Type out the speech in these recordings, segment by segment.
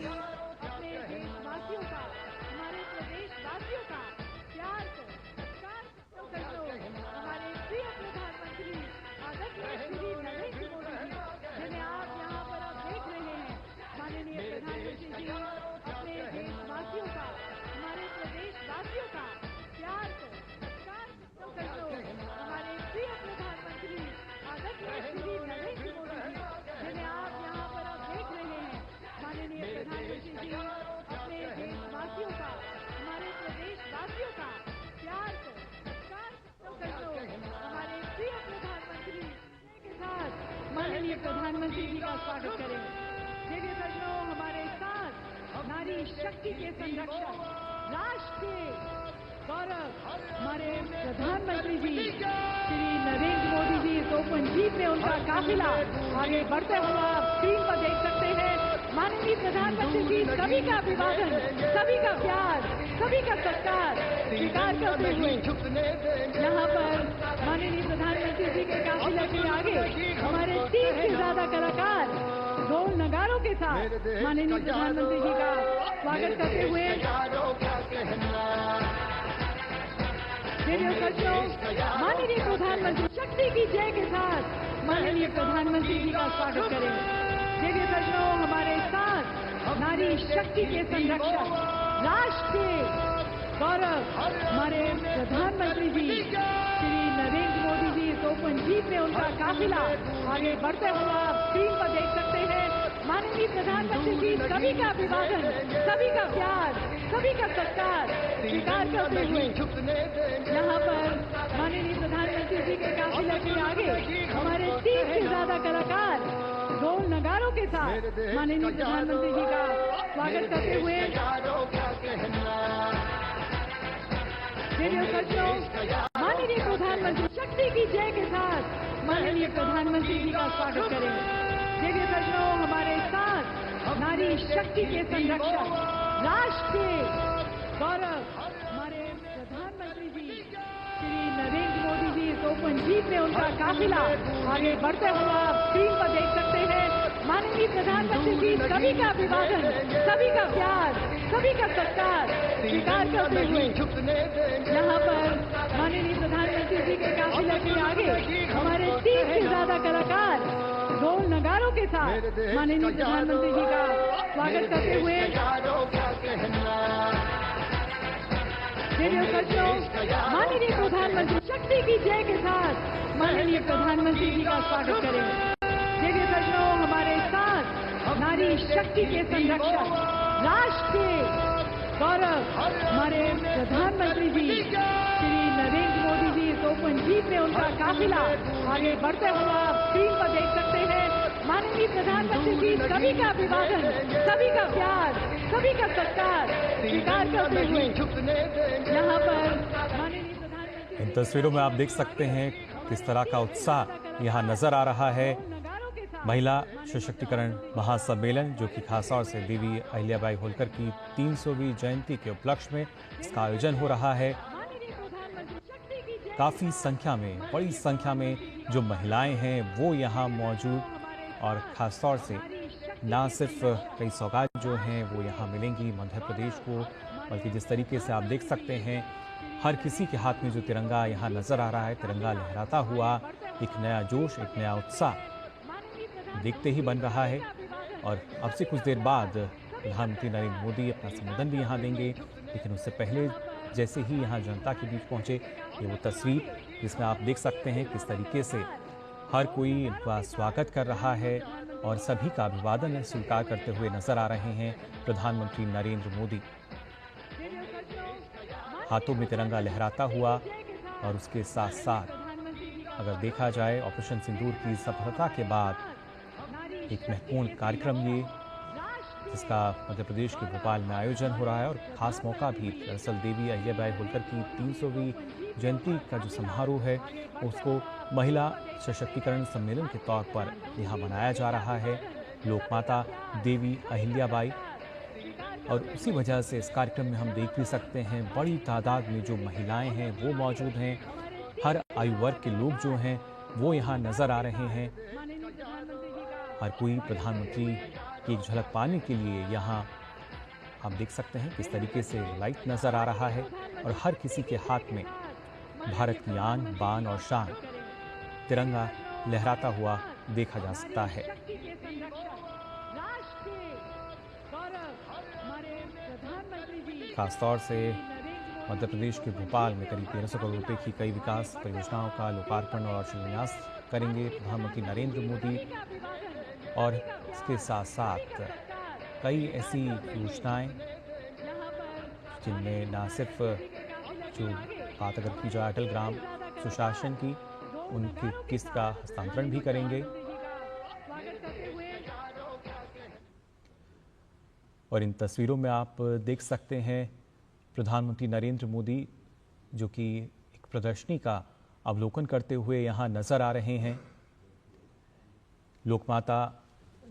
अपने देशवासियों का, हमारे प्रदेशवासियों का प्यार को, सत्कार को कर दो। हमारे प्रिय प्रधानमंत्री आदरणीय श्री नरेंद्र मोदी जी, जिन्हें आप यहाँ पर अब देख रहे हैं, माननीय प्रधानमंत्री जी अपने देशवासियों का, हमारे प्रदेशवासियों का प्यार को, सत्कार को कर दो। हमारे प्रिय प्रधानमंत्री आदरणीय श्री नरेंद्र मोदी जी, जिन्हें आप यहाँ पर अब देख रहे हैं, माननीय प्रधानमंत्री जी अपने देशवासियों का, हमारे प्रदेशवासियों का प्यार को, सत्कार को कर दो। हमारे प्रिय प्रधानमंत्री के साथ माननीय प्रधानमंत्री जी का स्वागत करें। देखिए सज्जनों, हमारे साथ नारी शक्ति के संरक्षक, राष्ट्र के गौरव हमारे प्रधानमंत्री जी श्री नरेंद्र मोदी जी इस ओपन जीप में उनका काफिला आगे बढ़ते हुए आप स्क्रीन पर देख सकते हैं। माननीय प्रधानमंत्री जी सभी का अभिवादन, सभी का प्यार, सभी का सत्कार स्वीकार करते हुए यहाँ पर माननीय प्रधानमंत्री जी के काफिले के आगे हमारे 30 से ज्यादा कलाकार ढोल नगारों के साथ माननीय प्रधानमंत्री जी का स्वागत करते हुए माननीय प्रधानमंत्री शक्ति की जय के साथ माननीय प्रधानमंत्री जी का स्वागत करें। देखिए सज्जनों, हमारे साथ नारी शक्ति के संरक्षक, राष्ट्र के गौरव हमारे प्रधानमंत्री जी श्री नरेंद्र मोदी जी इस ओपन जीप में उनका काफिला आगे बढ़ते हुए आप स्क्रीन पर देख सकते हैं। माननीय प्रधानमंत्री जी सभी का अभिवादन, सभी का प्यार, सभी का सत्कार स्वीकार करते हुए यहाँ पर माननीय प्रधानमंत्री जी के काफिले के आगे हमारे 30 से ज्यादा कलाकार ढोल नगारों के साथ माननीय प्रधानमंत्री जी का स्वागत करते हुए माननीय प्रधानमंत्री शक्ति की जय के साथ माननीय प्रधानमंत्री जी का स्वागत करें। देखिए सज्जनों, हमारे साथ नारी शक्ति के संरक्षक, राष्ट्र के गौरव हमारे प्रधानमंत्री जी श्री नरेंद्र मोदी जी इस ओपन जीप में उनका काफिला आगे बढ़ते हुए आप स्क्रीन पर देख सकते हैं। माननीय प्रधानमंत्री जी सभी का अभिवादन, सभी का प्यार, सभी का सत्कार स्वीकार करते हुए यहाँ पर माननीय प्रधानमंत्री जी के काफिले के आगे हमारे 30 से ज्यादा कलाकार ढोल नगारों के साथ माननीय प्रधानमंत्री जी का स्वागत करते हुए माननीय प्रधानमंत्री शक्ति की जय के साथ माननीय प्रधानमंत्री जी का स्वागत करें। देखिए सज्जनों, हमारे साथ नारी शक्ति के संरक्षक, राष्ट्र के गौरव हमारे प्रधानमंत्री जी श्री नरेंद्र मोदी जी इस ओपन जीप में उनका काफिला आगे बढ़ते हुए आप स्क्रीन पर देख सकते हैं। माननीय प्रधानमंत्री जी सभी का अभिवादन, सभी का प्यार, सभी का सत्कार स्वीकार करते हुए यहाँ पर माननीय प्रधानमंत्री। इन तस्वीरों में आप देख सकते हैं किस तरह का उत्साह यहाँ नजर आ रहा है। महिला सशक्तिकरण महासम्मेलन जो कि खासतौर से देवी अहिल्याबाई होलकर की 300वीं जयंती के उपलक्ष्य में इसका आयोजन हो रहा है। काफी संख्या में, बड़ी संख्या में जो महिलाएं हैं वो यहाँ मौजूद और खासतौर से ना सिर्फ कई सौगात जो हैं वो यहाँ मिलेंगी मध्य प्रदेश को, बल्कि जिस तरीके से आप देख सकते हैं हर किसी के हाथ में जो तिरंगा यहाँ नजर आ रहा है, तिरंगा लहराता हुआ, एक नया जोश, एक नया उत्साह देखते ही बन रहा है। और अब से कुछ देर बाद प्रधानमंत्री नरेंद्र मोदी अपना संबोधन भी यहाँ देंगे, लेकिन उससे पहले जैसे ही यहाँ जनता के बीच पहुँचे, ये वो तस्वीर जिसमें आप देख सकते हैं किस तरीके से हर कोई इनका स्वागत कर रहा है और सभी का अभिवादन स्वीकार करते हुए नजर आ रहे हैं प्रधानमंत्री नरेंद्र मोदी। हाथों में तिरंगा लहराता हुआ और उसके साथ साथ अगर देखा जाए ऑपरेशन सिंदूर की सफलता के बाद एक महत्वपूर्ण कार्यक्रम ये जिसका मध्य प्रदेश के भोपाल में आयोजन हो रहा है और खास मौका भी दरअसल देवी अहिल्याबाई होलकर की 300वीं जयंती का जो समारोह है उसको महिला सशक्तिकरण सम्मेलन के तौर पर यहाँ मनाया जा रहा है। लोकमाता देवी अहिल्याबाई और उसी वजह से इस कार्यक्रम में हम देख भी सकते हैं बड़ी तादाद में जो महिलाएं हैं वो मौजूद हैं। हर आयु वर्ग के लोग जो हैं वो यहाँ नजर आ रहे हैं। हर कोई प्रधानमंत्री की एक झलक पाने के लिए यहाँ आप देख सकते हैं किस तरीके से लाइट नजर आ रहा है और हर किसी के हाथ में भारत की आन बान और शान तिरंगा लहराता हुआ देखा जा सकता है। खासतौर से मध्य प्रदेश के भोपाल में करीब 1300 करोड़ रुपए की कई विकास परियोजनाओं का लोकार्पण और शिलान्यास करेंगे प्रधानमंत्री नरेंद्र मोदी। और इसके साथ साथ कई ऐसी योजनाएं जिनमें न सिर्फ जो बात अगर की जाए अटल ग्राम सुशासन की, उनकी किस्त का हस्तांतरण भी करेंगे। और इन तस्वीरों में आप देख सकते हैं प्रधानमंत्री नरेंद्र मोदी जो कि एक प्रदर्शनी का अवलोकन करते हुए यहाँ नजर आ रहे हैं। लोकमाता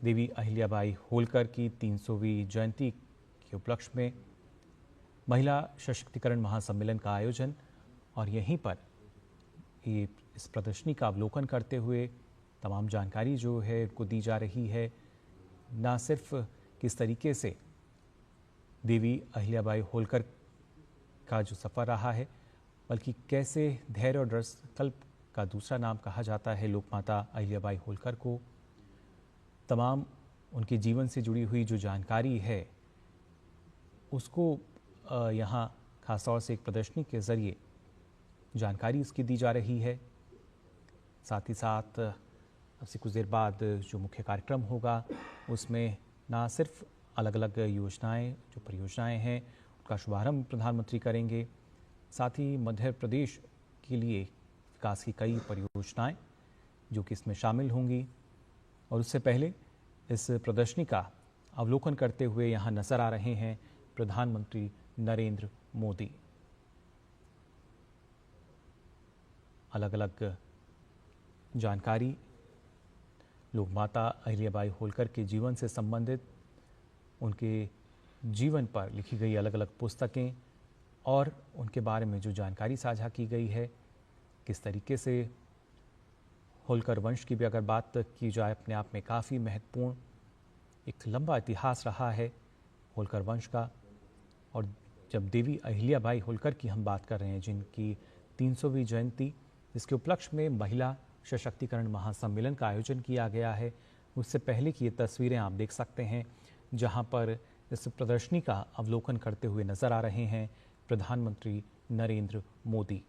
देवी अहिल्याबाई होलकर की 300वीं जयंती के उपलक्ष्य में महिला सशक्तिकरण महासम्मेलन का आयोजन, और यहीं पर ये इस प्रदर्शनी का अवलोकन करते हुए तमाम जानकारी जो है उनको दी जा रही है। ना सिर्फ किस तरीके से देवी अहिल्याबाई होलकर का जो सफ़र रहा है, बल्कि कैसे धैर्य और दृढ़ संकल्प का दूसरा नाम कहा जाता है लोकमाता अहिल्याबाई होलकर को। तमाम उनके जीवन से जुड़ी हुई जो जानकारी है उसको यहाँ खासतौर से एक प्रदर्शनी के ज़रिए जानकारी उसकी दी जा रही है। साथ ही साथ अब से कुछ देर बाद जो मुख्य कार्यक्रम होगा उसमें ना सिर्फ अलग अलग योजनाएं जो परियोजनाएं हैं उनका शुभारंभ प्रधानमंत्री करेंगे, साथ ही मध्य प्रदेश के लिए विकास की कई परियोजनाएं जो कि इसमें शामिल होंगी। और उससे पहले इस प्रदर्शनी का अवलोकन करते हुए यहाँ नजर आ रहे हैं प्रधानमंत्री नरेंद्र मोदी। अलग अलग जानकारी लोकमाता अहिल्याबाई होलकर के जीवन से संबंधित, उनके जीवन पर लिखी गई अलग अलग पुस्तकें और उनके बारे में जो जानकारी साझा की गई है, किस तरीके से होलकर वंश की भी अगर बात की जाए अपने आप में काफ़ी महत्वपूर्ण एक लंबा इतिहास रहा है होलकर वंश का। और जब देवी अहिल्याबाई होलकर की हम बात कर रहे हैं जिनकी 300वीं जयंती, जिसके उपलक्ष्य में महिला सशक्तिकरण महासम्मेलन का आयोजन किया गया है, उससे पहले की ये तस्वीरें आप देख सकते हैं जहां पर इस प्रदर्शनी का अवलोकन करते हुए नजर आ रहे हैं प्रधानमंत्री नरेंद्र मोदी।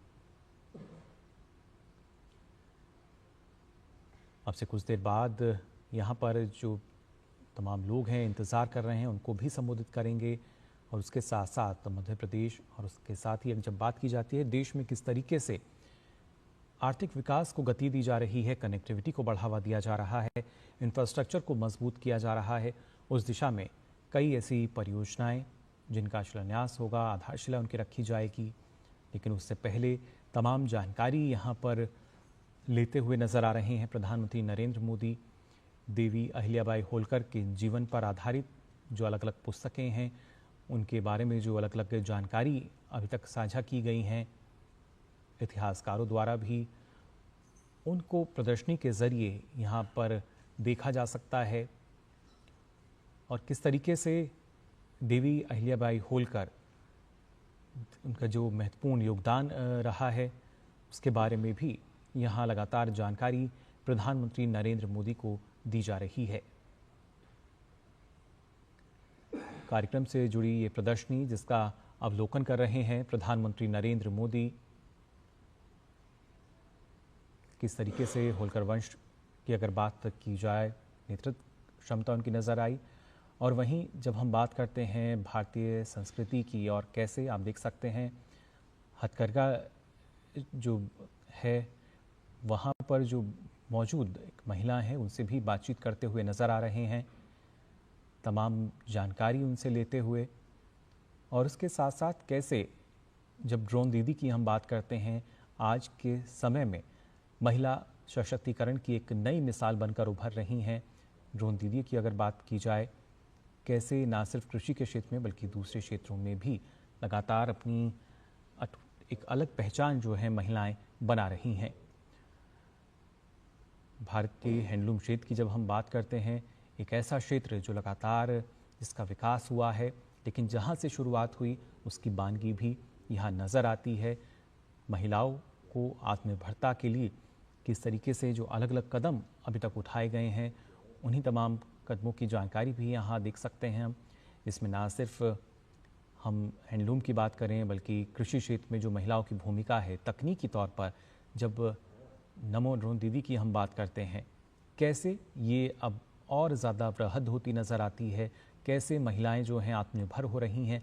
अब से कुछ देर बाद यहाँ पर जो तमाम लोग हैं इंतज़ार कर रहे हैं उनको भी संबोधित करेंगे। और उसके साथ साथ मध्य प्रदेश और उसके साथ ही जब बात की जाती है देश में किस तरीके से आर्थिक विकास को गति दी जा रही है, कनेक्टिविटी को बढ़ावा दिया जा रहा है, इंफ्रास्ट्रक्चर को मजबूत किया जा रहा है, उस दिशा में कई ऐसी परियोजनाएं जिनका शिलान्यास होगा, आधारशिला उनकी रखी जाएगी। लेकिन उससे पहले तमाम जानकारी यहाँ पर लेते हुए नजर आ रहे हैं प्रधानमंत्री नरेंद्र मोदी। देवी अहिल्याबाई होलकर के जीवन पर आधारित जो अलग अलग पुस्तकें हैं उनके बारे में जो अलग अलग जानकारी अभी तक साझा की गई हैं इतिहासकारों द्वारा भी, उनको प्रदर्शनी के ज़रिए यहाँ पर देखा जा सकता है। और किस तरीके से देवी अहिल्याबाई होलकर उनका जो महत्वपूर्ण योगदान रहा है उसके बारे में भी यहाँ लगातार जानकारी प्रधानमंत्री नरेंद्र मोदी को दी जा रही है। कार्यक्रम से जुड़ी ये प्रदर्शनी जिसका अवलोकन कर रहे हैं प्रधानमंत्री नरेंद्र मोदी, किस तरीके से होलकर वंश की अगर बात की जाए नेतृत्व क्षमता उनकी नज़र आई। और वहीं जब हम बात करते हैं भारतीय संस्कृति की और कैसे आप देख सकते हैं हथकरघा जो है वहाँ पर जो मौजूद एक महिला हैं उनसे भी बातचीत करते हुए नज़र आ रहे हैं, तमाम जानकारी उनसे लेते हुए। और उसके साथ साथ कैसे जब ड्रोन दीदी की हम बात करते हैं आज के समय में महिला सशक्तिकरण की एक नई मिसाल बनकर उभर रही हैं। ड्रोन दीदी की अगर बात की जाए कैसे ना सिर्फ कृषि के क्षेत्र में बल्कि दूसरे क्षेत्रों में भी लगातार अपनी एक अलग पहचान जो है महिलाएं बना रही हैं। भारत के हैंडलूम क्षेत्र की जब हम बात करते हैं एक ऐसा क्षेत्र जो लगातार जिसका विकास हुआ है, लेकिन जहाँ से शुरुआत हुई उसकी बानगी भी यहाँ नज़र आती है। महिलाओं को आत्मनिर्भरता के लिए किस तरीके से जो अलग अलग कदम अभी तक उठाए गए हैं, उन्हीं तमाम कदमों की जानकारी भी यहाँ देख सकते हैं हम। इसमें ना सिर्फ हम हैंडलूम की बात करें, बल्कि कृषि क्षेत्र में जो महिलाओं की भूमिका है तकनीकी तौर पर, जब नमो ड्रोन दीदी की हम बात करते हैं, कैसे ये अब और ज़्यादा वृहद होती नज़र आती है, कैसे महिलाएं जो हैं आत्मनिर्भर हो रही हैं,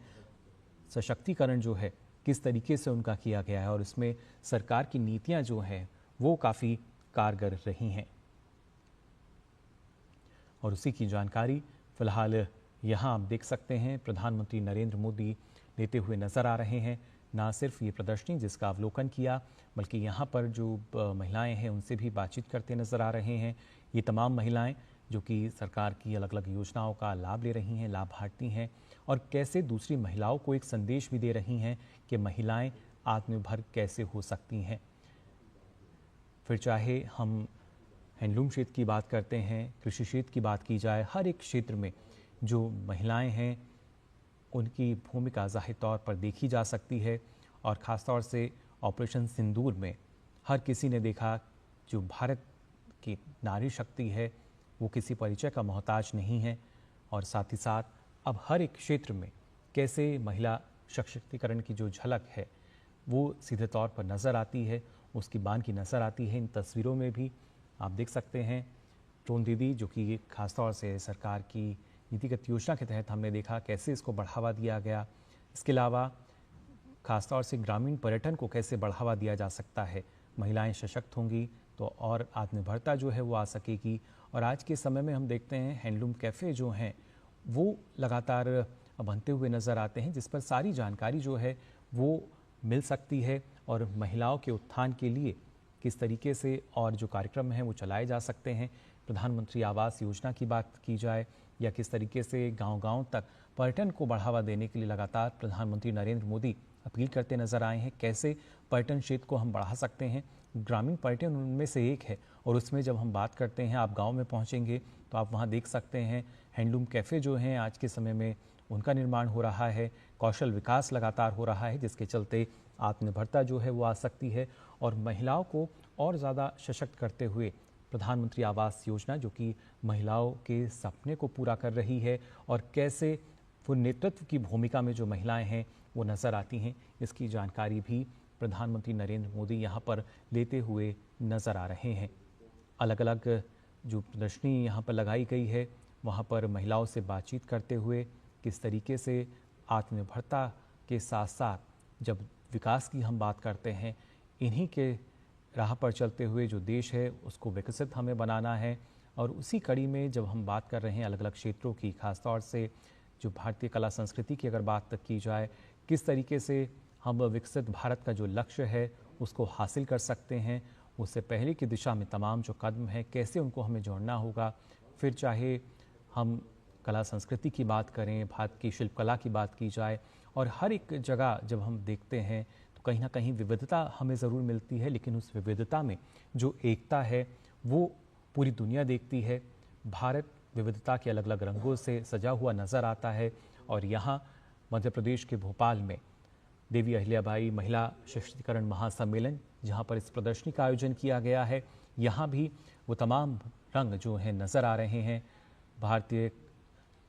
सशक्तिकरण जो है किस तरीके से उनका किया गया है और इसमें सरकार की नीतियां जो हैं वो काफ़ी कारगर रही हैं। और उसी की जानकारी फिलहाल यहाँ आप देख सकते हैं प्रधानमंत्री नरेंद्र मोदी लेते हुए नज़र आ रहे हैं। ना सिर्फ ये प्रदर्शनी जिसका अवलोकन किया, बल्कि यहाँ पर जो महिलाएं हैं उनसे भी बातचीत करते नज़र आ रहे हैं। ये तमाम महिलाएं जो कि सरकार की अलग अलग योजनाओं का लाभ ले रही हैं, लाभार्थी हैं, और कैसे दूसरी महिलाओं को एक संदेश भी दे रही हैं कि महिलाएं आत्मनिर्भर कैसे हो सकती हैं। फिर चाहे हम हैंडलूम क्षेत्र की बात करते हैं, कृषि क्षेत्र की बात की जाए, हर एक क्षेत्र में जो महिलाएं हैं उनकी भूमिका ज़ाहिर तौर पर देखी जा सकती है। और ख़ास तौर से ऑपरेशन सिंदूर में हर किसी ने देखा जो भारत की नारी शक्ति है वो किसी परिचय का मोहताज नहीं है। और साथ ही साथ अब हर एक क्षेत्र में कैसे महिला सशक्तिकरण की जो झलक है वो सीधे तौर पर नज़र आती है, उसकी बान की नज़र आती है। इन तस्वीरों में भी आप देख सकते हैं ड्रोन दीदी, जो कि खासतौर से सरकार की नीतिगत योजना के तहत हमने देखा कैसे इसको बढ़ावा दिया गया। इसके अलावा खासतौर से ग्रामीण पर्यटन को कैसे बढ़ावा दिया जा सकता है। महिलाएं सशक्त होंगी तो और आत्मनिर्भरता जो है वो आ सकेगी। और आज के समय में हम देखते हैं हैंडलूम कैफ़े जो हैं वो लगातार बनते हुए नज़र आते हैं, जिस पर सारी जानकारी जो है वो मिल सकती है। और महिलाओं के उत्थान के लिए किस तरीके से और जो कार्यक्रम हैं वो चलाए जा सकते हैं। प्रधानमंत्री आवास योजना की बात की जाए या किस तरीके से गांव-गांव तक पर्यटन को बढ़ावा देने के लिए लगातार प्रधानमंत्री नरेंद्र मोदी अपील करते नजर आए हैं, कैसे पर्यटन क्षेत्र को हम बढ़ा सकते हैं। ग्रामीण पर्यटन उनमें से एक है और उसमें जब हम बात करते हैं, आप गांव में पहुंचेंगे तो आप वहां देख सकते हैं हैंडलूम कैफ़े जो हैं आज के समय में उनका निर्माण हो रहा है, कौशल विकास लगातार हो रहा है, जिसके चलते आत्मनिर्भरता जो है वो आ सकती है। और महिलाओं को और ज़्यादा सशक्त करते हुए प्रधानमंत्री आवास योजना जो कि महिलाओं के सपने को पूरा कर रही है, और कैसे वो नेतृत्व की भूमिका में जो महिलाएं हैं वो नज़र आती हैं, इसकी जानकारी भी प्रधानमंत्री नरेंद्र मोदी यहाँ पर लेते हुए नज़र आ रहे हैं। अलग अलग जो प्रदर्शनी यहाँ पर लगाई गई है वहाँ पर महिलाओं से बातचीत करते हुए किस तरीके से आत्मनिर्भरता के साथ साथ जब विकास की हम बात करते हैं, इन्हीं के राह पर चलते हुए जो देश है उसको विकसित हमें बनाना है। और उसी कड़ी में जब हम बात कर रहे हैं अलग अलग क्षेत्रों की, खासतौर से जो भारतीय कला संस्कृति की अगर बात की जाए, किस तरीके से हम विकसित भारत का जो लक्ष्य है उसको हासिल कर सकते हैं, उससे पहले की दिशा में तमाम जो कदम हैं कैसे उनको हमें जोड़ना होगा। फिर चाहे हम कला संस्कृति की बात करें, भारत की शिल्पकला की बात की जाए, और हर एक जगह जब हम देखते हैं तो कहीं ना कहीं विविधता हमें ज़रूर मिलती है, लेकिन उस विविधता में जो एकता है वो पूरी दुनिया देखती है। भारत विविधता के अलग अलग रंगों से सजा हुआ नज़र आता है। और यहाँ मध्य प्रदेश के भोपाल में देवी अहिल्याबाई महिला सशक्तिकरण महासम्मेलन, जहाँ पर इस प्रदर्शनी का आयोजन किया गया है, यहाँ भी वो तमाम रंग जो हैं नज़र आ रहे हैं। भारतीय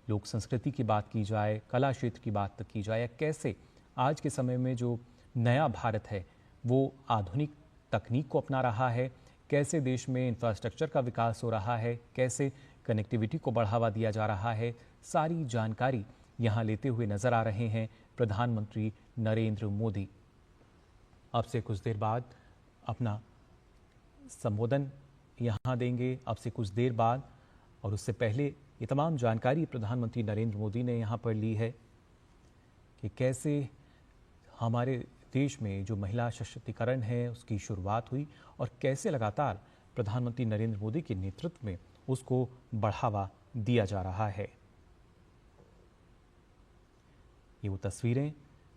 लोक संस्कृति की बात की जाए, कला क्षेत्र की बात की जाए, या कैसे आज के समय में जो नया भारत है वो आधुनिक तकनीक को अपना रहा है, कैसे देश में इंफ्रास्ट्रक्चर का विकास हो रहा है, कैसे कनेक्टिविटी को बढ़ावा दिया जा रहा है, सारी जानकारी यहाँ लेते हुए नज़र आ रहे हैं प्रधानमंत्री नरेंद्र मोदी। अब से कुछ देर बाद अपना संबोधन यहाँ देंगे, अब से कुछ देर बाद, और उससे पहले ये तमाम जानकारी प्रधानमंत्री नरेंद्र मोदी ने यहाँ पर ली है कि कैसे हमारे देश में जो महिला सशक्तिकरण है उसकी शुरुआत हुई और कैसे लगातार प्रधानमंत्री नरेंद्र मोदी के नेतृत्व में उसको बढ़ावा दिया जा रहा है। ये वो तस्वीरें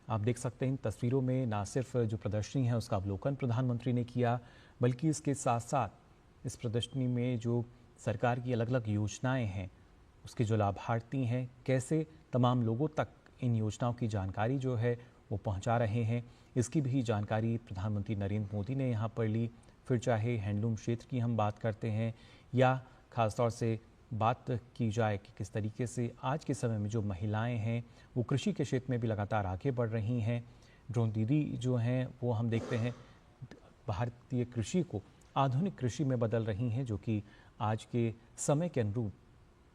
आप देख सकते हैं। इन तस्वीरों में ना सिर्फ जो प्रदर्शनी है उसका अवलोकन प्रधानमंत्री ने किया, बल्कि इसके साथ साथ इस प्रदर्शनी में जो सरकार की अलग अलग योजनाएं हैं उसके जो लाभार्थी हैं कैसे तमाम लोगों तक इन योजनाओं की जानकारी जो है वो पहुंचा रहे हैं, इसकी भी जानकारी प्रधानमंत्री नरेंद्र मोदी ने यहाँ पर ली। फिर चाहे हैंडलूम क्षेत्र की हम बात करते हैं या ख़ासतौर से बात की जाए कि किस तरीके से आज के समय में जो महिलाएं हैं वो कृषि के क्षेत्र में भी लगातार आगे बढ़ रही हैं। ड्रोन दीदी जो हैं वो हम देखते हैं भारतीय कृषि को आधुनिक कृषि में बदल रही हैं, जो कि आज के समय के अनुरूप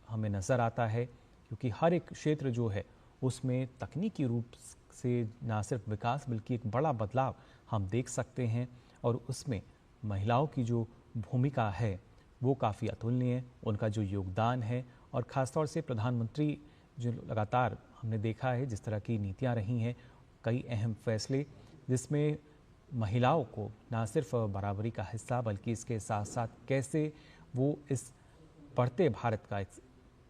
हमें नज़र आता है, क्योंकि हर एक क्षेत्र जो है उसमें तकनीकी रूप से ना सिर्फ विकास बल्कि एक बड़ा बदलाव हम देख सकते हैं और उसमें महिलाओं की जो भूमिका है वो काफ़ी अतुलनीय है, उनका जो योगदान है। और ख़ासतौर से प्रधानमंत्री जो लगातार हमने देखा है जिस तरह की नीतियाँ रही हैं, कई अहम फैसले जिसमें महिलाओं को ना सिर्फ बराबरी का हिस्सा बल्कि इसके साथ साथ कैसे वो इस बढ़ते भारत का,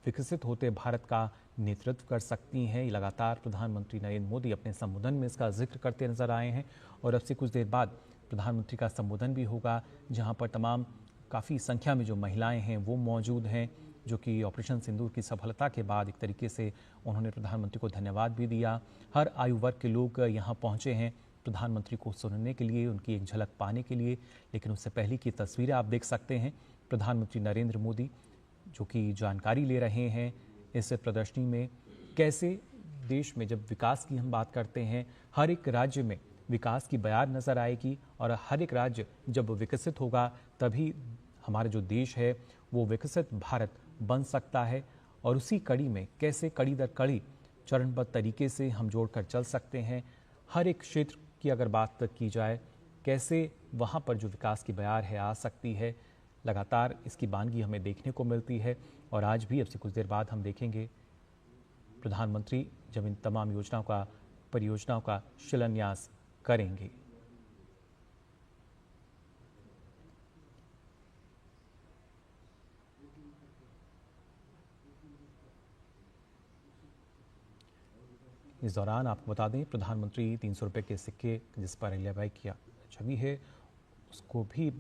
विकसित होते भारत का नेतृत्व कर सकती हैं, लगातार प्रधानमंत्री नरेंद्र मोदी अपने संबोधन में इसका जिक्र करते नजर आए हैं। और अब से कुछ देर बाद प्रधानमंत्री का संबोधन भी होगा जहां पर तमाम काफ़ी संख्या में जो महिलाएं हैं वो मौजूद हैं, जो कि ऑपरेशन सिंदूर की सफलता के बाद एक तरीके से उन्होंने प्रधानमंत्री को धन्यवाद भी दिया। हर आयु वर्ग के लोग यहाँ पहुँचे हैं प्रधानमंत्री को सुनने के लिए, उनकी एक झलक पाने के लिए। लेकिन उससे पहले की तस्वीरें आप देख सकते हैं, प्रधानमंत्री नरेंद्र मोदी जो कि जानकारी ले रहे हैं इस प्रदर्शनी में, कैसे देश में जब विकास की हम बात करते हैं हर एक राज्य में विकास की बयार नज़र आएगी और हर एक राज्य जब विकसित होगा तभी हमारा जो देश है वो विकसित भारत बन सकता है। और उसी कड़ी में कैसे कड़ी दर कड़ी चरणबद्ध तरीके से हम जोड़कर चल सकते हैं। हर एक क्षेत्र की अगर बात की जाए कैसे वहाँ पर जो विकास की बयार है आ सकती है, लगातार इसकी बानगी हमें देखने को मिलती है। और आज भी अब से कुछ देर बाद हम देखेंगे प्रधानमंत्री जब इन तमाम योजनाओं का, परियोजनाओं का शिलान्यास करेंगे। इस दौरान आपको बता दें प्रधानमंत्री 300 रुपये के सिक्के जिस पर अहिल्याबाई की छवि है उसको भी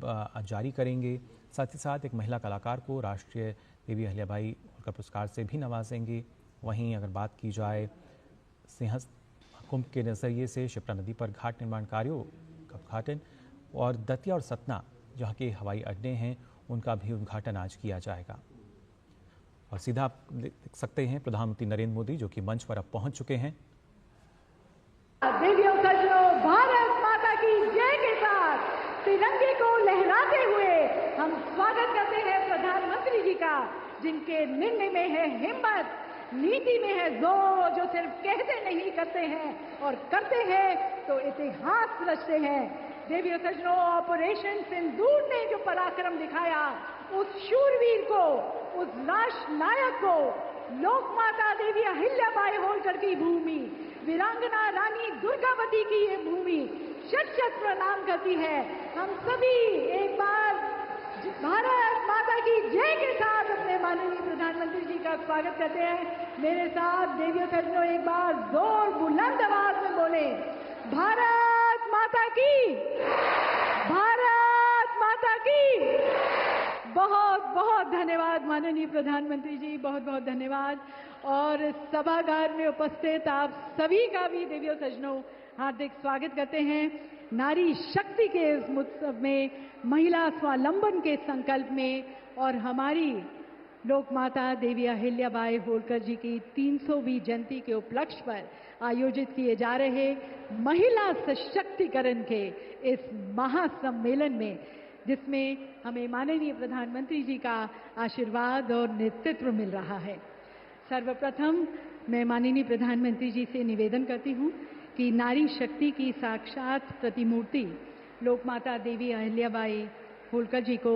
जारी करेंगे। साथ ही साथ एक महिला कलाकार को राष्ट्रीय देवी अहिल्याबाई होलकर पुरस्कार से भी नवाजेंगे। वहीं अगर बात की जाए सिंह कुंभ के नज़रिए से शिप्रा नदी पर घाट निर्माण कार्यों का उद्घाटन और दतिया और सतना जहाँ के हवाई अड्डे हैं उनका भी उद्घाटन आज किया जाएगा। और सीधा आप देख सकते हैं प्रधानमंत्री नरेंद्र मोदी जो कि मंच पर अब पहुंच चुके हैं। देवियों सजनों, भारत माता की जय के साथ तिरंगे को लहराते हुए हम स्वागत करते हैं प्रधानमंत्री जी का, जिनके निर्णय में है हिम्मत, नीति में है जोर, जो सिर्फ कहते नहीं करते हैं और करते हैं तो इतिहास रचते हैं। देवियों सजनों, ऑपरेशन सिंदूर ने जो पराक्रम दिखाया, उस शूरवीर को, उस राष्ट्र नायक को लोक माता देवी अहिल्याबाई होलकर की भूमि, वीरांगना रानी दुर्गावती की ये भूमि शत शत प्रणाम करती है। हम सभी एक बार भारत माता की जय के साथ अपने माननीय प्रधानमंत्री जी का स्वागत करते हैं। मेरे साथ देवियों सजनों एक बार जोर बुलंद आवाज में बोले, भारत माता की, भारत माता की। बहुत बहुत धन्यवाद माननीय प्रधानमंत्री जी, बहुत बहुत धन्यवाद। और सभागार में उपस्थित आप सभी का भी देवियों सजनों हार्दिक स्वागत करते हैं। नारी शक्ति के इस उत्सव में, महिला स्वावलंबन के संकल्प में और हमारी लोक माता देवी अहिल्याबाई होलकर जी की 300वीं जयंती के उपलक्ष्य पर आयोजित किए जा रहे महिला सशक्तिकरण के इस महासम्मेलन में, जिसमें हमें माननीय प्रधानमंत्री जी का आशीर्वाद और नेतृत्व मिल रहा है। सर्वप्रथम मैं माननीय प्रधानमंत्री जी से निवेदन करती हूँ कि नारी शक्ति की साक्षात प्रतिमूर्ति लोक माता देवी अहिल्याबाई होलकर जी को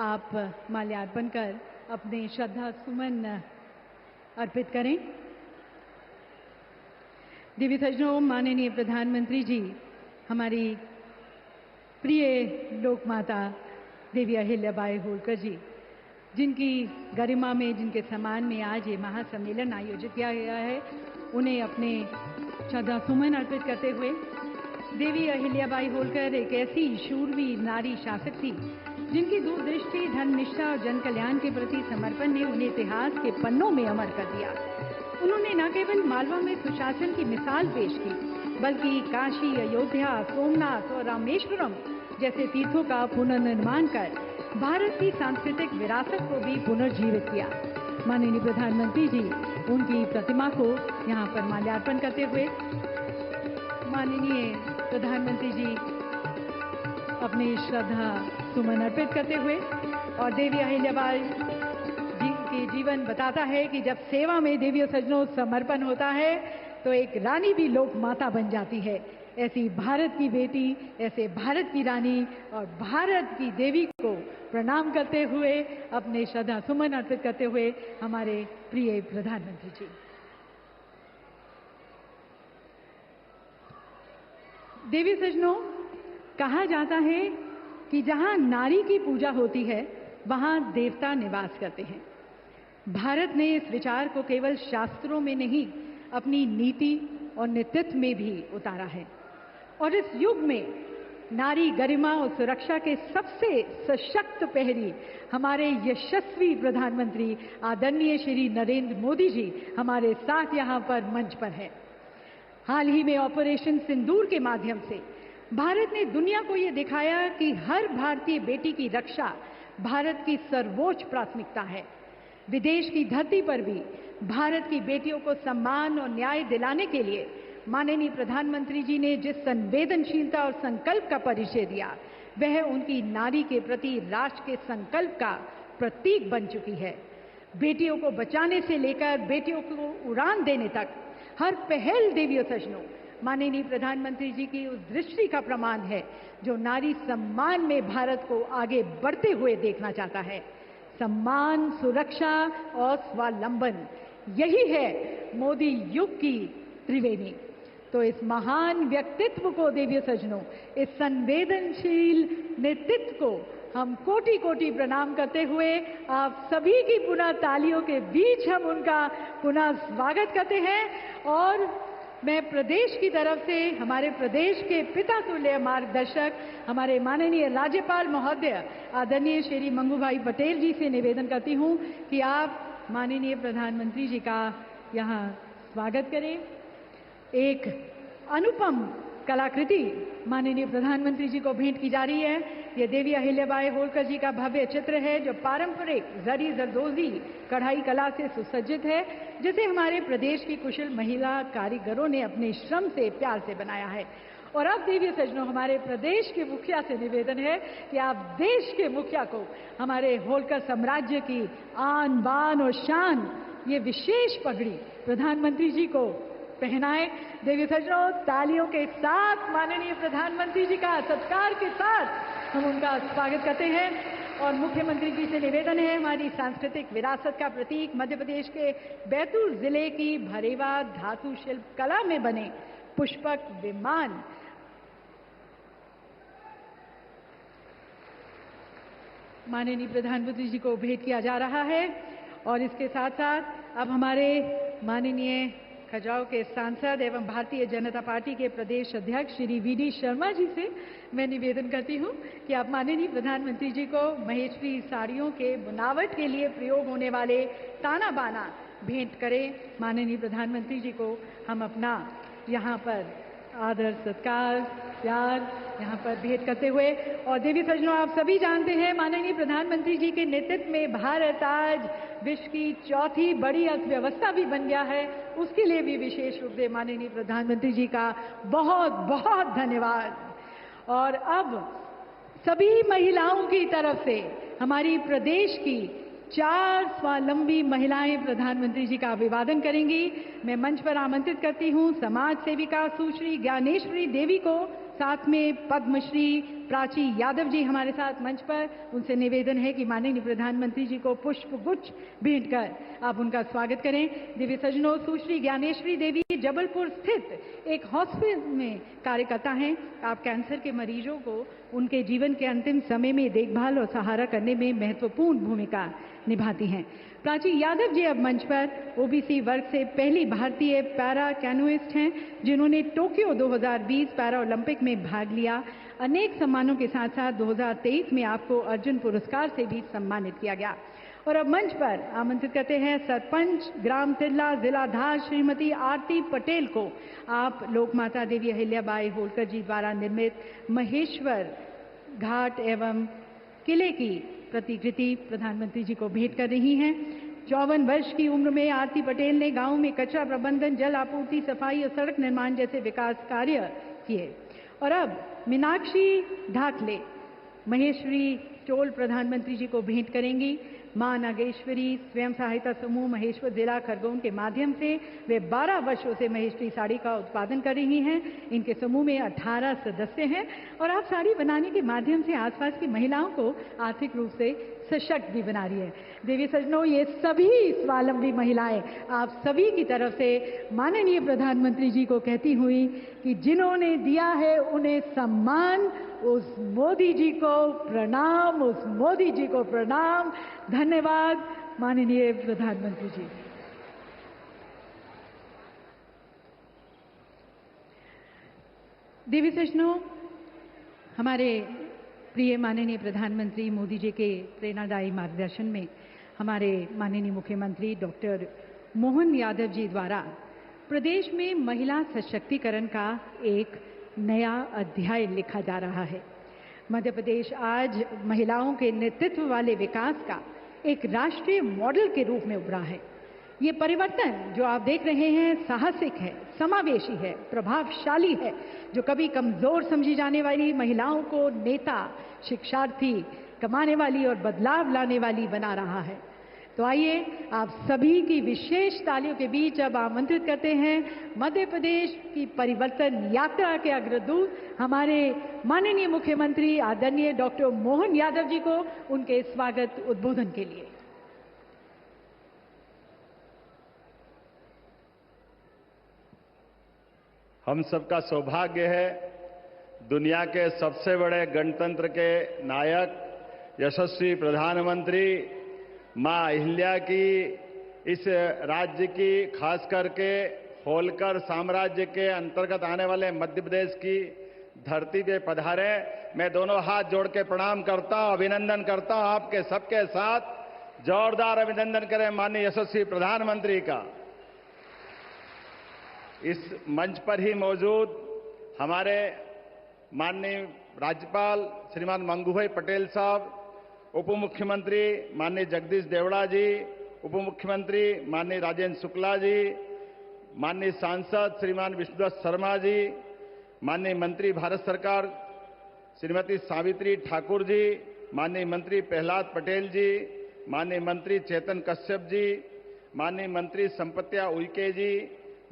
आप माल्यार्पण कर अपने श्रद्धा सुमन अर्पित करें। देवी सजनों, माननीय प्रधानमंत्री जी हमारी प्रिय लोक माता देवी अहिल्याबाई होलकर जी, जिनकी गरिमा में, जिनके सम्मान में आज ये महासम्मेलन आयोजित किया गया है, उन्हें अपने श्रद्धा सुमन अर्पित करते हुए, देवी अहिल्याबाई होलकर एक ऐसी शूरवीर नारी शासक थी जिनकी दूरदृष्टि, धर्मनिष्ठा और जन कल्याण के प्रति समर्पण ने उन्हें इतिहास के पन्नों में अमर कर दिया। उन्होंने न केवल मालवा में सुशासन की मिसाल पेश की, बल्कि काशी, अयोध्या, सोमनाथ और रामेश्वरम जैसे तीर्थों का पुनर्निर्माण कर भारत की सांस्कृतिक विरासत को भी पुनर्जीवित किया। माननीय प्रधानमंत्री जी उनकी प्रतिमा को यहाँ पर माल्यार्पण करते हुए, माननीय प्रधानमंत्री जी अपनी श्रद्धा सुमन अर्पित करते हुए, और देवी अहिल्याबाई जी की जीवन बताता है कि जब सेवा में देवी सजनों समर्पण होता है तो एक रानी भी लोक माता बन जाती है। ऐसी भारत की बेटी, ऐसे भारत की रानी और भारत की देवी को प्रणाम करते हुए, अपने श्रद्धा सुमन अर्पित करते हुए हमारे प्रिय प्रधानमंत्री जी। देवी सजनों, कहा जाता है कि जहां नारी की पूजा होती है वहां देवता निवास करते हैं। भारत ने इस विचार को केवल शास्त्रों में नहीं, अपनी नीति और नेतृत्व में भी उतारा है। और इस युग में नारी गरिमा और सुरक्षा के सबसे सशक्त प्रहरी हमारे यशस्वी प्रधानमंत्री आदरणीय श्री नरेंद्र मोदी जी हमारे साथ यहाँ पर मंच पर है। हाल ही में ऑपरेशन सिंदूर के माध्यम से भारत ने दुनिया को ये दिखाया कि हर भारतीय बेटी की रक्षा भारत की सर्वोच्च प्राथमिकता है। विदेश की धरती पर भी भारत की बेटियों को सम्मान और न्याय दिलाने के लिए माननीय प्रधानमंत्री जी ने जिस संवेदनशीलता और संकल्प का परिचय दिया, वह उनकी नारी के प्रति राष्ट्र के संकल्प का प्रतीक बन चुकी है। बेटियों को बचाने से लेकर बेटियों को उड़ान देने तक हर पहल देवियों सजनों माननीय प्रधानमंत्री जी की उस दृष्टि का प्रमाण है जो नारी सम्मान में भारत को आगे बढ़ते हुए देखना चाहता है। सम्मान, सुरक्षा और स्वावलंबन, यही है मोदी युग की त्रिवेणी। तो इस महान व्यक्तित्व को देवियों सजनों, इस संवेदनशील नेतृत्व को हम कोटि कोटि प्रणाम करते हुए आप सभी की पुनः तालियों के बीच हम उनका पुनः स्वागत करते हैं। और मैं प्रदेश की तरफ से हमारे प्रदेश के पिता तुल्य मार्गदर्शक हमारे माननीय राज्यपाल महोदय आदरणीय श्री मंगू भाई पटेल जी से निवेदन करती हूं कि आप माननीय प्रधानमंत्री जी का यहाँ स्वागत करें। एक अनुपम कलाकृति माननीय प्रधानमंत्री जी को भेंट की जा रही है। ये देवी अहिल्याबाई होलकर जी का भव्य चित्र है जो पारंपरिक जरी जरदोजी कढ़ाई कला से सुसज्जित है, जिसे हमारे प्रदेश की कुशल महिला कारीगरों ने अपने श्रम से प्यार से बनाया है। और अब देवी सजनों, हमारे प्रदेश के मुखिया से निवेदन है कि आप देश के मुखिया को हमारे होलकर साम्राज्य की आन बान और शान, ये विशेष पगड़ी प्रधानमंत्री जी को पहनाए। देवी सजनों, तालियों के साथ माननीय प्रधानमंत्री जी का सत्कार के साथ हम उनका स्वागत करते हैं। और मुख्यमंत्री जी से निवेदन है, हमारी सांस्कृतिक विरासत का प्रतीक मध्य प्रदेश के बैतूल जिले की भरेवा धातु शिल्प कला में बने पुष्पक विमान माननीय प्रधानमंत्री जी को भेंट किया जा रहा है। और इसके साथ साथ अब हमारे माननीय खजुराहो के सांसद एवं भारतीय जनता पार्टी के प्रदेश अध्यक्ष श्री वीडी शर्मा जी से मैं निवेदन करती हूं कि आप माननीय प्रधानमंत्री जी को महेश्वरी साड़ियों के बुनावट के लिए प्रयोग होने वाले ताना बाना भेंट करें। माननीय प्रधानमंत्री जी को हम अपना यहाँ पर आदर, सत्कार, प्यार यहाँ पर भेंट करते हुए। और देवी सजनों, आप सभी जानते हैं माननीय प्रधानमंत्री जी के नेतृत्व में भारत आज विश्व की चौथी बड़ी अर्थव्यवस्था भी बन गया है। उसके लिए भी विशेष रूप से माननीय प्रधानमंत्री जी का बहुत बहुत धन्यवाद। और अब सभी महिलाओं की तरफ से हमारी प्रदेश की 4 स्वावलंबी महिलाएं प्रधानमंत्री जी का अभिवादन करेंगी। मैं मंच पर आमंत्रित करती हूं समाज सेविका सुश्री ज्ञानेश्वरी देवी को, साथ में पद्मश्री प्राची यादव जी हमारे साथ मंच पर। उनसे निवेदन है कि माननीय प्रधानमंत्री जी को पुष्प गुच्छ भेंट कर आप उनका स्वागत करें। दिव्य सजनों, सुश्री ज्ञानेश्वरी देवी जबलपुर स्थित एक हॉस्पिटल में कार्यकर्ता हैं। आप कैंसर के मरीजों को उनके जीवन के अंतिम समय में देखभाल और सहारा करने में महत्वपूर्ण भूमिका निभाती हैं। प्राची यादव जी अब मंच पर ओबीसी वर्ग से पहली भारतीय पैरा कैनोइस्ट हैं जिन्होंने टोक्यो 2020 पैरा ओलंपिक में भाग लिया। अनेक सम्मानों के साथ साथ 2023 में आपको अर्जुन पुरस्कार से भी सम्मानित किया गया। और अब मंच पर आमंत्रित करते हैं सरपंच ग्राम तिल्ला जिला धार श्रीमती आरती पटेल को। आप लोक माता देवी अहिल्याबाई होलकर जी द्वारा निर्मित महेश्वर घाट एवं किले की प्रतिकृति प्रधानमंत्री जी को भेंट कर रही हैं। 54 वर्ष की उम्र में आरती पटेल ने गांव में कचरा प्रबंधन, जल आपूर्ति, सफाई और सड़क निर्माण जैसे विकास कार्य किए। और अब मीनाक्षी ढाकले महेश्वरी टोल प्रधानमंत्री जी को भेंट करेंगी। मां नागेश्वरी स्वयं सहायता समूह महेश्वर जिला खरगोन के माध्यम से वे 12 वर्षों से महेश्वरी साड़ी का उत्पादन कर रही हैं। इनके समूह में 18 सदस्य हैं और आप साड़ी बनाने के माध्यम से आसपास की महिलाओं को आर्थिक रूप से सशक्त भी बना रही है। देवी सज्जनों, ये सभी स्वावलंबी महिलाएं आप सभी की तरफ से माननीय प्रधानमंत्री जी को कहती हुई कि जिन्होंने दिया है उन्हें सम्मान, उस मोदी जी को प्रणाम, उस मोदी जी को प्रणाम। धन्यवाद माननीय प्रधानमंत्री जी। देवी सज्जनों, हमारे प्रिय माननीय प्रधानमंत्री मोदी जी के प्रेरणादायी मार्गदर्शन में हमारे माननीय मुख्यमंत्री डॉक्टर मोहन यादव जी द्वारा प्रदेश में महिला सशक्तिकरण का एक नया अध्याय लिखा जा रहा है। मध्य प्रदेश आज महिलाओं के नेतृत्व वाले विकास का एक राष्ट्रीय मॉडल के रूप में उभरा है। ये परिवर्तन जो आप देख रहे हैं साहसिक है, समावेशी है, प्रभावशाली है, जो कभी कमजोर समझी जाने वाली महिलाओं को नेता, शिक्षार्थी, कमाने वाली और बदलाव लाने वाली बना रहा है। तो आइए आप सभी की विशेष तालियों के बीच अब आमंत्रित करते हैं मध्य प्रदेश की परिवर्तन यात्रा के अग्रदूत हमारे माननीय मुख्यमंत्री आदरणीय डॉक्टर मोहन यादव जी को उनके स्वागत उद्बोधन के लिए। हम सबका सौभाग्य है दुनिया के सबसे बड़े गणतंत्र के नायक यशस्वी प्रधानमंत्री मां अहिल्या की इस राज्य की खास करके होलकर साम्राज्य के अंतर्गत आने वाले मध्य प्रदेश की धरती पे पधारे। मैं दोनों हाथ जोड़ के प्रणाम करता हूं, अभिनंदन करता हूं। आपके सबके साथ जोरदार अभिनंदन करें माननीय यशस्वी प्रधानमंत्री का। इस मंच पर ही मौजूद हमारे माननीय राज्यपाल श्रीमान मंगूभाई पटेल साहब, उप मुख्यमंत्री माननीय जगदीश देवड़ा जी, उप मुख्यमंत्री माननीय राजेंद्र शुक्ला जी, माननीय सांसद श्रीमान विष्णुदत्त शर्मा जी, माननीय मंत्री भारत सरकार श्रीमती सावित्री ठाकुर जी, माननीय मंत्री प्रहलाद पटेल जी, माननीय मंत्री चेतन कश्यप जी, माननीय मंत्री संपत्या उइके जी,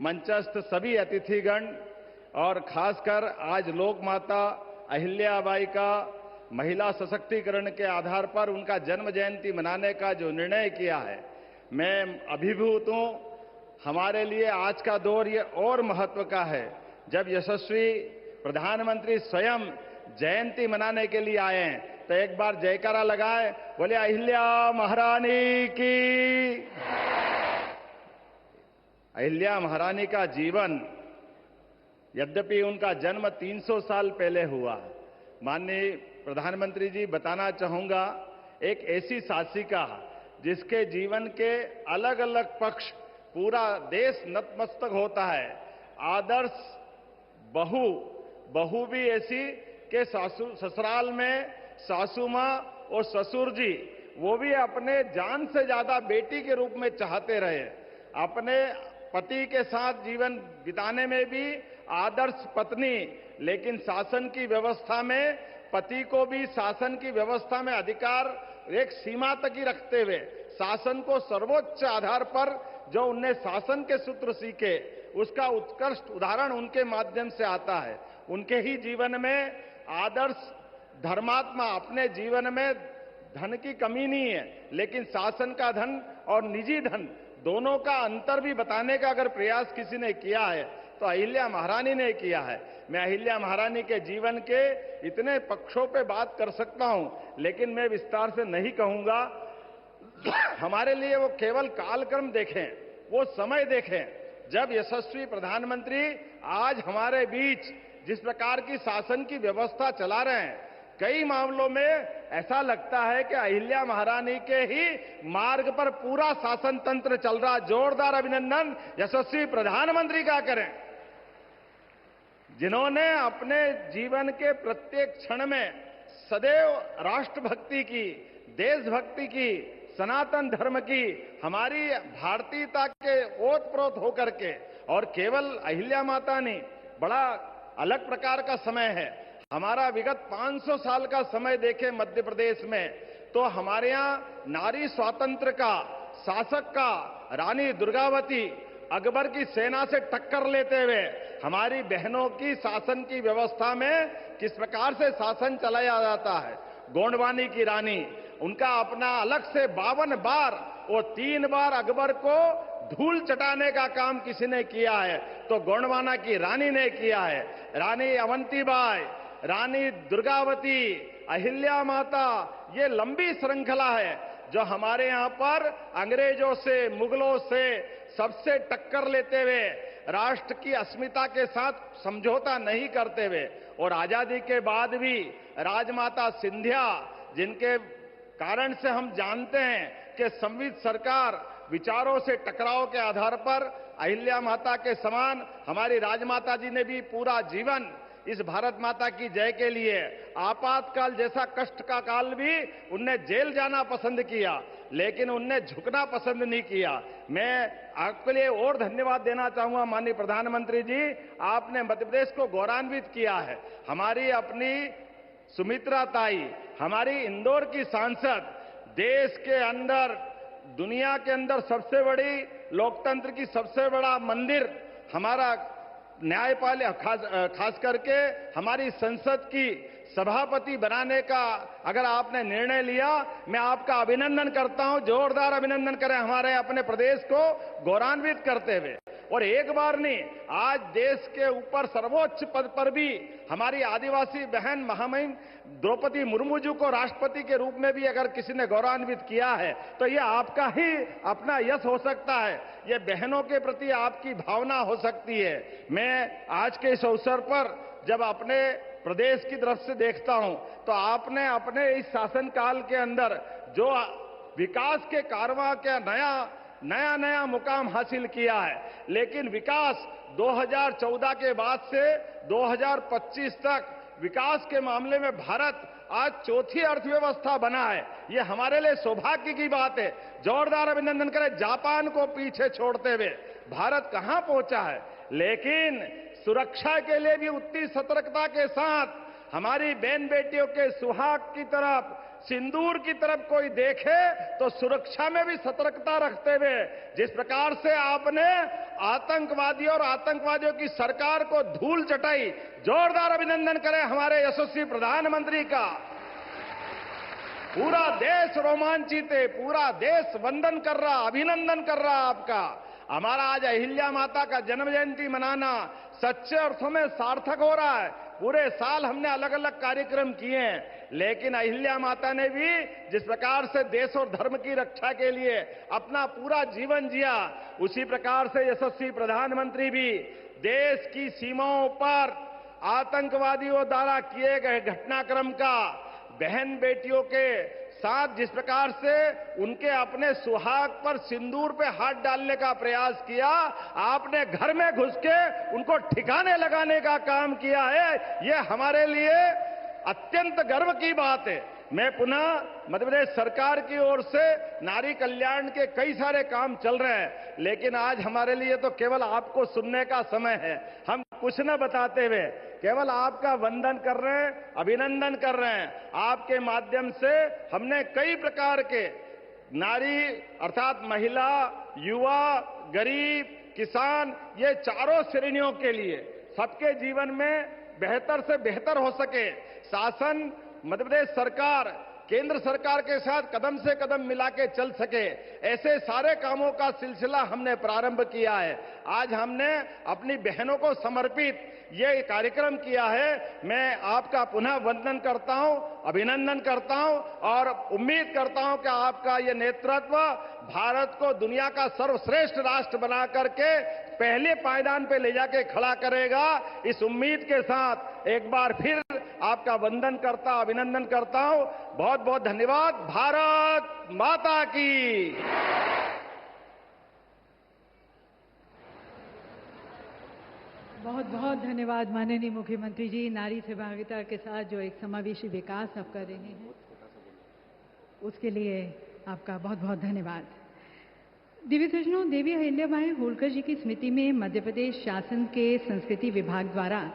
मंचस्थ सभी अतिथिगण और खासकर आज लोक माता अहिल्याबाई का महिला सशक्तिकरण के आधार पर उनका जन्म जयंती मनाने का जो निर्णय किया है, मैं अभिभूत हूं। हमारे लिए आज का दौर ये और महत्व का है जब यशस्वी प्रधानमंत्री स्वयं जयंती मनाने के लिए आए हैं। तो एक बार जयकारा लगाए, बोले अहिल्या महारानी की। अहिल्या महारानी का जीवन, यद्यपि उनका जन्म 300 साल पहले हुआ, माननीय प्रधानमंत्री जी बताना चाहूंगा, एक ऐसी शासिका जिसके जीवन के अलग अलग पक्ष पूरा देश नतमस्तक होता है। आदर्श बहू भी ऐसी कि ससुराल में सासू मां और ससुर जी वो भी अपने जान से ज्यादा बेटी के रूप में चाहते रहे। अपने पति के साथ जीवन बिताने में भी आदर्श पत्नी, लेकिन शासन की व्यवस्था में पति को भी शासन की व्यवस्था में अधिकार एक सीमा तक ही रखते हुए शासन को सर्वोच्च आधार पर जो उनने शासन के सूत्र सीखे उसका उत्कृष्ट उदाहरण उनके माध्यम से आता है। उनके ही जीवन में आदर्श धर्मात्मा, अपने जीवन में धन की कमी नहीं है, लेकिन शासन का धन और निजी धन दोनों का अंतर भी बताने का अगर प्रयास किसी ने किया है तो अहिल्या महारानी ने किया है। मैं अहिल्या महारानी के जीवन के इतने पक्षों पे बात कर सकता हूं, लेकिन मैं विस्तार से नहीं कहूंगा। हमारे लिए वो केवल कालक्रम देखें, वो समय देखें जब यशस्वी प्रधानमंत्री आज हमारे बीच जिस प्रकार की शासन की व्यवस्था चला रहे हैं, कई मामलों में ऐसा लगता है कि अहिल्या महारानी के ही मार्ग पर पूरा शासन तंत्र चल रहा। जोरदार अभिनंदन यशस्वी प्रधानमंत्री का करें, जिन्होंने अपने जीवन के प्रत्येक क्षण में सदैव राष्ट्रभक्ति की, देशभक्ति की, सनातन धर्म की, हमारी भारतीयता के ओतप्रोत होकर के, और केवल अहिल्या माता नहीं, बड़ा अलग प्रकार का समय है। हमारा विगत 500 साल का समय देखें मध्य प्रदेश में, तो हमारे यहाँ नारी स्वातंत्र का, शासक का, रानी दुर्गावती अकबर की सेना से टक्कर लेते हुए हमारी बहनों की शासन की व्यवस्था में किस प्रकार से शासन चलाया जाता है। गोंडवानी की रानी, उनका अपना अलग से 52 बार और 3 बार अकबर को धूल चटाने का काम किसी ने किया है, तो गोंडवाना की रानी ने किया है। रानी अवंतीबाई, रानी दुर्गावती, अहिल्या माता, ये लंबी श्रृंखला है जो हमारे यहां पर अंग्रेजों से, मुगलों से सबसे टक्कर लेते हुए राष्ट्र की अस्मिता के साथ समझौता नहीं करते हुए, और आजादी के बाद भी राजमाता सिंधिया, जिनके कारण से हम जानते हैं कि संविध सरकार विचारों से टकराव के आधार पर अहिल्या माता के समान हमारी राजमाता जी ने भी पूरा जीवन इस भारत माता की जय के लिए, आपातकाल जैसा कष्ट का काल भी उनने जेल जाना पसंद किया, लेकिन उनने झुकना पसंद नहीं किया। मैं आपके लिए और धन्यवाद देना चाहूंगा माननीय प्रधानमंत्री जी, आपने मध्य प्रदेश को गौरवान्वित किया है। हमारी अपनी सुमित्रा ताई, हमारी इंदौर की सांसद, देश के अंदर, दुनिया के अंदर सबसे बड़ी लोकतंत्र की सबसे बड़ा मंदिर हमारा न्यायपालिका, खास करके हमारी संसद की सभापति बनाने का अगर आपने निर्णय लिया, मैं आपका अभिनंदन करता हूं। जोरदार अभिनंदन करें हमारे अपने प्रदेश को गौरवान्वित करते हुए। और एक बार नहीं, आज देश के ऊपर सर्वोच्च पद पर भी हमारी आदिवासी बहन महामहिम द्रौपदी मुर्मू जी को राष्ट्रपति के रूप में भी अगर किसी ने गौरवान्वित किया है, तो यह आपका ही अपना यश हो सकता है, यह बहनों के प्रति आपकी भावना हो सकती है। मैं आज के इस अवसर पर जब अपने प्रदेश की तरफ से देखता हूं, तो आपने अपने इस शासनकाल के अंदर जो विकास के कारवां का नया मुकाम हासिल किया है, लेकिन विकास 2014 के बाद से 2025 तक विकास के मामले में भारत आज चौथी अर्थव्यवस्था बना है। ये हमारे लिए सौभाग्य की बात है। जोरदार अभिनंदन करें। जापान को पीछे छोड़ते हुए भारत कहां पहुंचा है, लेकिन सुरक्षा के लिए भी उतनी सतर्कता के साथ हमारी बहन बेटियों के सुहाग की तरफ, सिंदूर की तरफ कोई देखे तो सुरक्षा में भी सतर्कता रखते हुए जिस प्रकार से आपने आतंकवादियों और आतंकवादियों की सरकार को धूल चटाई, जोरदार अभिनंदन करें हमारे यशस्वी प्रधानमंत्री का। पूरा देश रोमांचित है, पूरा देश वंदन कर रहा, अभिनंदन कर रहा आपका। हमारा आज अहिल्या माता का जन्म जयंती मनाना सच्चे अर्थों में सार्थक हो रहा है। पूरे साल हमने अलग अलग कार्यक्रम किए हैं, लेकिन अहिल्या माता ने भी जिस प्रकार से देश और धर्म की रक्षा के लिए अपना पूरा जीवन जिया, उसी प्रकार से यशस्वी प्रधानमंत्री भी देश की सीमाओं पर आतंकवादियों द्वारा किए गए घटनाक्रम का बहन बेटियों के साथ जिस प्रकार से उनके अपने सुहाग पर सिंदूर पे हाथ डालने का प्रयास किया, आपने घर में घुस के उनको ठिकाने लगाने का काम किया है। ये हमारे लिए अत्यंत गर्व की बात है। मैं पुनः मध्य प्रदेश सरकार की ओर से नारी कल्याण के कई सारे काम चल रहे हैं, लेकिन आज हमारे लिए तो केवल आपको सुनने का समय है। हम कुछ न बताते हुए केवल आपका वंदन कर रहे हैं, अभिनंदन कर रहे हैं। आपके माध्यम से हमने कई प्रकार के नारी अर्थात महिला, युवा, गरीब, किसान, ये चारों श्रेणियों के लिए सबके जीवन में बेहतर से बेहतर हो सके, शासन मध्य प्रदेश सरकार केंद्र सरकार के साथ कदम से कदम मिला के चल सके, ऐसे सारे कामों का सिलसिला हमने प्रारंभ किया है। आज हमने अपनी बहनों को समर्पित ये कार्यक्रम किया है। मैं आपका पुनः वंदन करता हूं, अभिनंदन करता हूं और उम्मीद करता हूं कि आपका ये नेतृत्व भारत को दुनिया का सर्वश्रेष्ठ राष्ट्र बना करके पहले पायदान पे ले जाके खड़ा करेगा। इस उम्मीद के साथ एक बार फिर आपका वंदन करता, अभिनंदन करता हूं। बहुत बहुत धन्यवाद। भारत माता की। बहुत बहुत धन्यवाद माननीय मुख्यमंत्री जी। नारी सहभागिता के साथ जो एक समावेशी विकास आप कर रहे हैं, उसके लिए आपका बहुत बहुत धन्यवाद। दिव्य सज्जनों, देवी अहिल्याबाई होलकर जी की स्मृति में मध्य प्रदेश शासन के संस्कृति विभाग द्वारा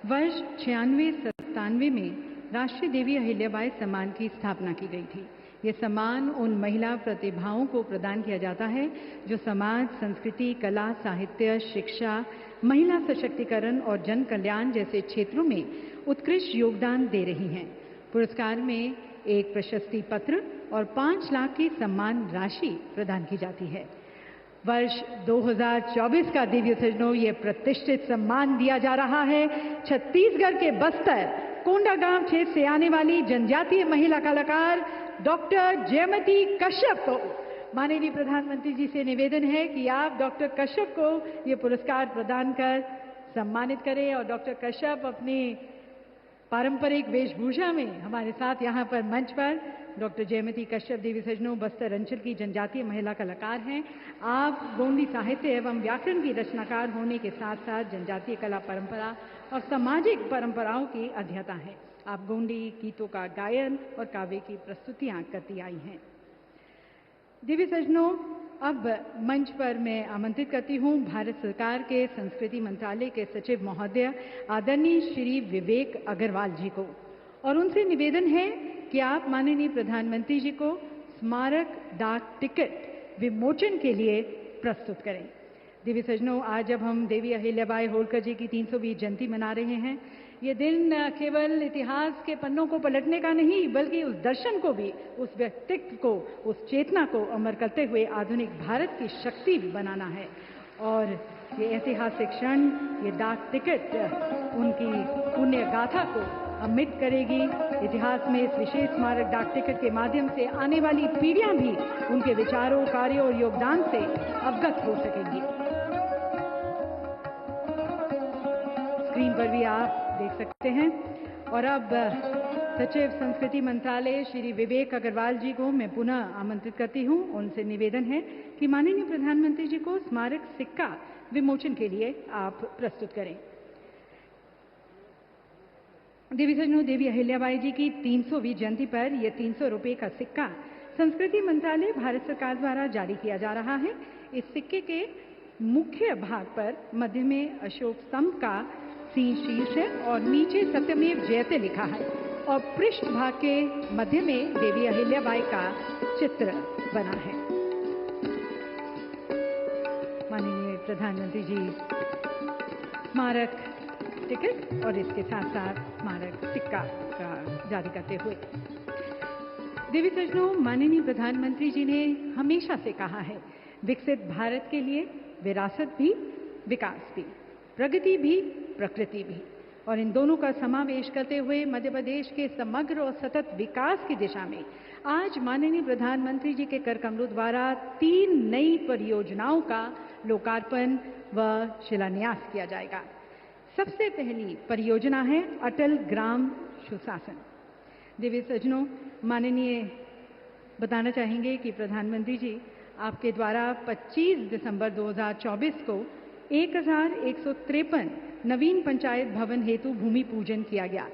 वर्ष 96-97 में राष्ट्रीय देवी अहिल्याबाई सम्मान की स्थापना की गई थी। ये सम्मान उन महिला प्रतिभाओं को प्रदान किया जाता है जो समाज, संस्कृति, कला, साहित्य, शिक्षा, महिला सशक्तिकरण और जन कल्याण जैसे क्षेत्रों में उत्कृष्ट योगदान दे रही हैं। पुरस्कार में एक प्रशस्ति पत्र और 5 लाख की सम्मान राशि प्रदान की जाती है। वर्ष 2024 का दिव्य सज्जनों ये प्रतिष्ठित सम्मान दिया जा रहा है छत्तीसगढ़ के बस्तर कोंडागांव क्षेत्र से आने वाली जनजातीय महिला कलाकार डॉक्टर जयमती कश्यप को। माननीय प्रधानमंत्री जी से निवेदन है कि आप डॉक्टर कश्यप को ये पुरस्कार प्रदान कर सम्मानित करें और डॉक्टर कश्यप अपनी पारंपरिक वेशभूषा में हमारे साथ यहाँ पर मंच पर डॉक्टर जयमती कश्यप देवी सज्जनों बस्तर अंचल की जनजातीय महिला कलाकार हैं। आप गोंडी साहित्य एवं व्याकरण की रचनाकार होने के साथ साथ जनजातीय कला परंपरा और सामाजिक परंपराओं की अध्येता हैं। आप गोंडी गीतों का गायन और काव्य की प्रस्तुतियां करती आई हैं। दिव्य सज्जनों, अब मंच पर मैं आमंत्रित करती हूं भारत सरकार के संस्कृति मंत्रालय के सचिव महोदय आदरणीय श्री विवेक अग्रवाल जी को, और उनसे निवेदन है कि आप माननीय प्रधानमंत्री जी को स्मारक डाक टिकट विमोचन के लिए प्रस्तुत करें। दिव्य सज्जनों, आज जब हम देवी अहिल्याबाई होलकर जी की 320 जयंती मना रहे हैं, ये दिन केवल इतिहास के पन्नों को पलटने का नहीं बल्कि उस दर्शन को भी, उस व्यक्तित्व को, उस चेतना को अमर करते हुए आधुनिक भारत की शक्ति बनाना है। और ये ऐतिहासिक क्षण, ये डाक टिकट उनकी पुण्य गाथा को अमिट करेगी। इतिहास में इस विशेष स्मारक डाक टिकट के माध्यम से आने वाली पीढ़ियां भी उनके विचारों, कार्यों और योगदान से अवगत हो सकेंगी। स्क्रीन पर भी आप देख सकते हैं। और अब सचिव संस्कृति मंत्रालय श्री विवेक अग्रवाल जी को मैं पुनः आमंत्रित करती हूं। उनसे निवेदन है कि माननीय प्रधानमंत्री जी को स्मारक सिक्का विमोचन के लिए आप प्रस्तुत करें। देवी सज्जनों, देवी अहिल्याबाई जी की 300वीं जयंती पर यह 300 रुपये का सिक्का संस्कृति मंत्रालय भारत सरकार द्वारा जारी किया जा रहा है। इस सिक्के के मुख्य भाग पर मध्य में अशोक स्तंभ का शीर्ष है और नीचे सत्यमेव जयते लिखा है और पृष्ठ भाग के मध्य में देवी अहिल्याबाई का चित्र बना है। माननीय प्रधानमंत्री जी स्मारक टिकट और इसके साथ साथ स्मारक सिक्का का जारी करते हुए, देवी सज्जनों, माननीय प्रधानमंत्री जी ने हमेशा से कहा है, विकसित भारत के लिए विरासत भी, विकास भी, प्रगति भी, प्रकृति भी, और इन दोनों का समावेश करते हुए मध्य प्रदेश के समग्र और सतत विकास की दिशा में आज माननीय प्रधानमंत्री जी के कर कमलों द्वारा 3 नई परियोजनाओं का लोकार्पण व शिलान्यास किया जाएगा। सबसे पहली परियोजना है अटल ग्राम सुशासन। दिव्य सज्जनों, माननीय बताना चाहेंगे कि प्रधानमंत्री जी आपके द्वारा 25 दिसंबर 2024 को 1153 नवीन पंचायत भवन हेतु भूमि पूजन किया गया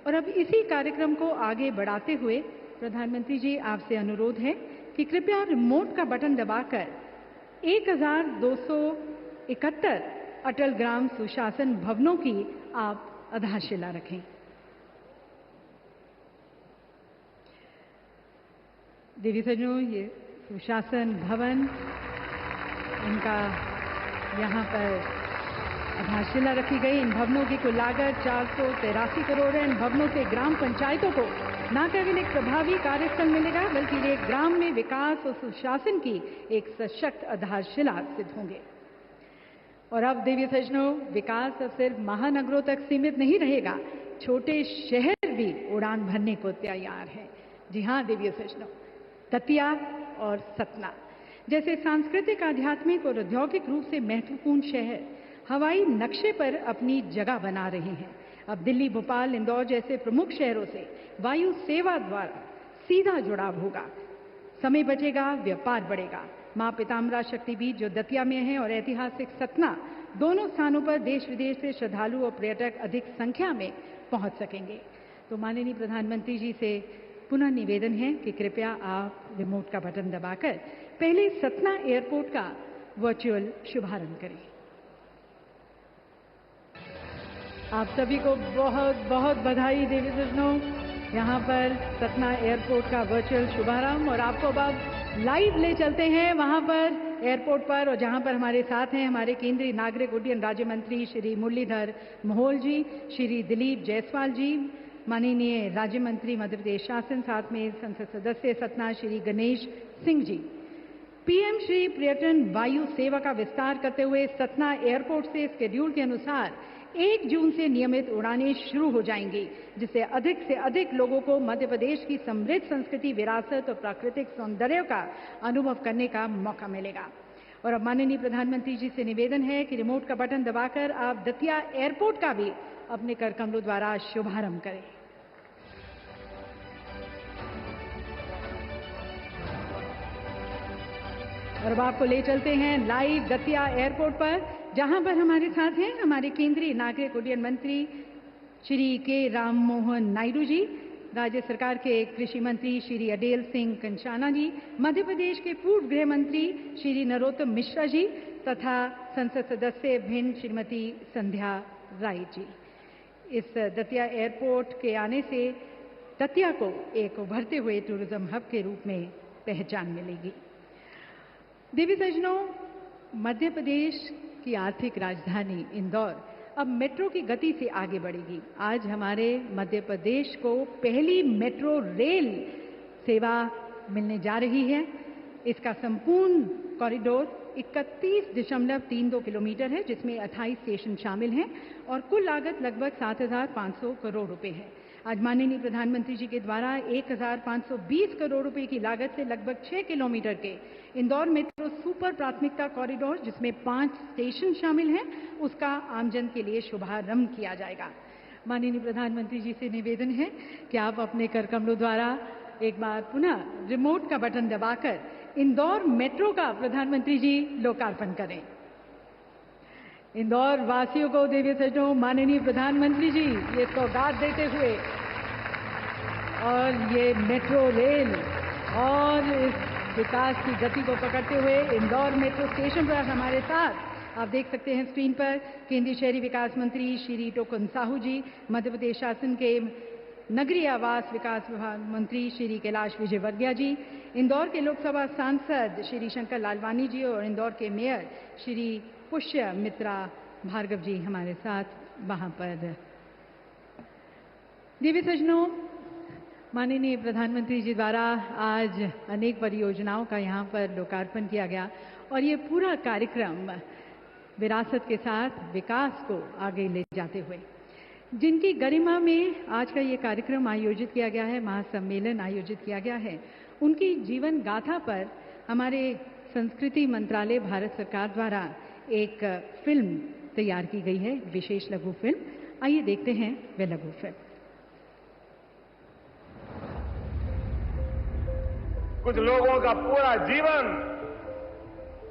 और अब इसी कार्यक्रम को आगे बढ़ाते हुए प्रधानमंत्री जी आपसे अनुरोध है कि कृपया रिमोट का बटन दबाकर 1271 अटल ग्राम सुशासन भवनों की आप आधारशिला रखें। देवी सज्जनों, ये सुशासन भवन, इनका यहाँ पर आधारशिला रखी गई। इन भवनों की कुल लागत 483 करोड़ है। इन भवनों से ग्राम पंचायतों को न केवल एक प्रभावी कार्यस्थल मिलेगा बल्कि ये ग्राम में विकास और सुशासन की एक सशक्त आधारशिला सिद्ध होंगे। और अब देवी सज्जनों, विकास अब सिर्फ महानगरों तक सीमित नहीं रहेगा, छोटे शहर भी उड़ान भरने को तैयार हैं। जी हाँ देवी सज्जनों, दतिया और सतना, जैसे सांस्कृतिक, आध्यात्मिक और औद्योगिक रूप से महत्वपूर्ण शहर हवाई नक्शे पर अपनी जगह बना रहे हैं। अब दिल्ली, भोपाल, इंदौर जैसे प्रमुख शहरों से वायु सेवा द्वारा सीधा जुड़ाव होगा। समय बचेगा, व्यापार बढ़ेगा। मां पीताम्बरा शक्तिपीठ जो दतिया में है और ऐतिहासिक सतना, दोनों स्थानों पर देश विदेश से श्रद्धालु और पर्यटक अधिक संख्या में पहुंच सकेंगे। तो माननीय प्रधानमंत्री जी से पुनः निवेदन है कि कृपया आप रिमोट का बटन दबाकर पहले सतना एयरपोर्ट का वर्चुअल शुभारंभ करें। आप सभी को बहुत बहुत बधाई देवी सज्जनों, यहाँ पर सतना एयरपोर्ट का वर्चुअल शुभारंभ। और आपको अब लाइव ले चलते हैं वहाँ पर एयरपोर्ट पर, और जहाँ पर हमारे साथ हैं हमारे केंद्रीय नागरिक उड्डयन राज्य मंत्री श्री मुरलीधर मोहोल जी, श्री दिलीप जायसवाल जी, माननीय राज्य मंत्री मध्य प्रदेश शासन, साथ में संसद सदस्य सतना श्री गणेश सिंह जी। पीएम श्री पर्यटन वायु सेवा का विस्तार करते हुए सतना एयरपोर्ट से शेड्यूल के अनुसार 1 जून से नियमित उड़ानें शुरू हो जाएंगी, जिससे अधिक लोगों को मध्य प्रदेश की समृद्ध संस्कृति, विरासत और प्राकृतिक सौंदर्य का अनुभव करने का मौका मिलेगा। और अब माननीय प्रधानमंत्री जी से निवेदन है कि रिमोट का बटन दबाकर आप दतिया एयरपोर्ट का भी अपने कर कमलों द्वारा शुभारंभ करें। और अब आपको ले चलते हैं लाइव दतिया एयरपोर्ट पर, जहां पर हमारे साथ हैं हमारे केंद्रीय नागरिक उड्डयन मंत्री श्री के राम मोहन नायडू जी, राज्य सरकार के कृषि मंत्री श्री अडेल सिंह कंचाना जी, मध्य प्रदेश के पूर्व गृह मंत्री श्री नरोत्तम मिश्रा जी तथा संसद सदस्य भिंड श्रीमती संध्या राय जी। इस दतिया एयरपोर्ट के आने से दतिया को एक उभरते हुए टूरिज्म हब के रूप में पहचान मिलेगी। देवी सज्जनों, मध्य प्रदेश की आर्थिक राजधानी इंदौर अब मेट्रो की गति से आगे बढ़ेगी। आज हमारे मध्य प्रदेश को पहली मेट्रो रेल सेवा मिलने जा रही है। इसका संपूर्ण कॉरिडोर 31.32 किलोमीटर है, जिसमें 28 स्टेशन शामिल हैं और कुल लागत लगभग 7,500 करोड़ रुपए है। आज माननीय प्रधानमंत्री जी के द्वारा 1,520 करोड़ रुपए की लागत से लगभग 6 किलोमीटर के इंदौर मेट्रो सुपर प्राथमिकता कॉरिडोर, जिसमें 5 स्टेशन शामिल हैं, उसका आमजन के लिए शुभारंभ किया जाएगा। माननीय प्रधानमंत्री जी से निवेदन है कि आप अपने कर कमलों द्वारा एक बार पुनः रिमोट का बटन दबाकर इंदौर मेट्रो का प्रधानमंत्री जी लोकार्पण करें। इंदौर वासियों को देवी सज्जनों, माननीय प्रधानमंत्री जी ये सौगात देते हुए और ये मेट्रो रेल और इस विकास की गति को पकड़ते हुए इंदौर मेट्रो स्टेशन पर हमारे साथ आप देख सकते हैं स्क्रीन पर केंद्रीय शहरी विकास मंत्री श्री टोकन साहू जी, मध्य प्रदेश शासन के नगरीय आवास विकास विभाग मंत्री श्री कैलाश विजयवर्गीय जी, इंदौर के लोकसभा सांसद श्री शंकर लालवानी जी और इंदौर के मेयर श्री पुष्य मित्रा भार्गव जी हमारे साथ वहां पर। देवी सज्जनों, माननीय प्रधानमंत्री जी द्वारा आज अनेक परियोजनाओं का यहाँ पर लोकार्पण किया गया और ये पूरा कार्यक्रम विरासत के साथ विकास को आगे ले जाते हुए, जिनकी गरिमा में आज का ये कार्यक्रम आयोजित किया गया है, महासम्मेलन आयोजित किया गया है, उनकी जीवन गाथा पर हमारे संस्कृति मंत्रालय भारत सरकार द्वारा एक फिल्म तैयार की गई है, विशेष लघु फिल्म। आइए देखते हैं वह लघु फिल्म। कुछ लोगों का पूरा जीवन,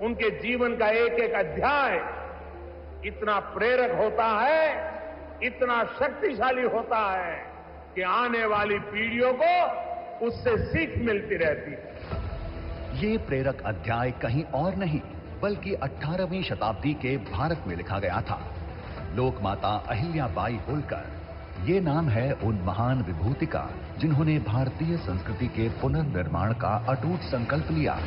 उनके जीवन का एक एक अध्याय इतना प्रेरक होता है, इतना शक्तिशाली होता है कि आने वाली पीढ़ियों को उससे सीख मिलती रहती है। ये प्रेरक अध्याय कहीं और नहीं बल्कि 18वीं शताब्दी के भारत में लिखा गया था। लोकमाता अहिल्याबाई होलकर, ये नाम है उन महान विभूति का जिन्होंने भारतीय संस्कृति के पुनर्निर्माण का अटूट संकल्प लिया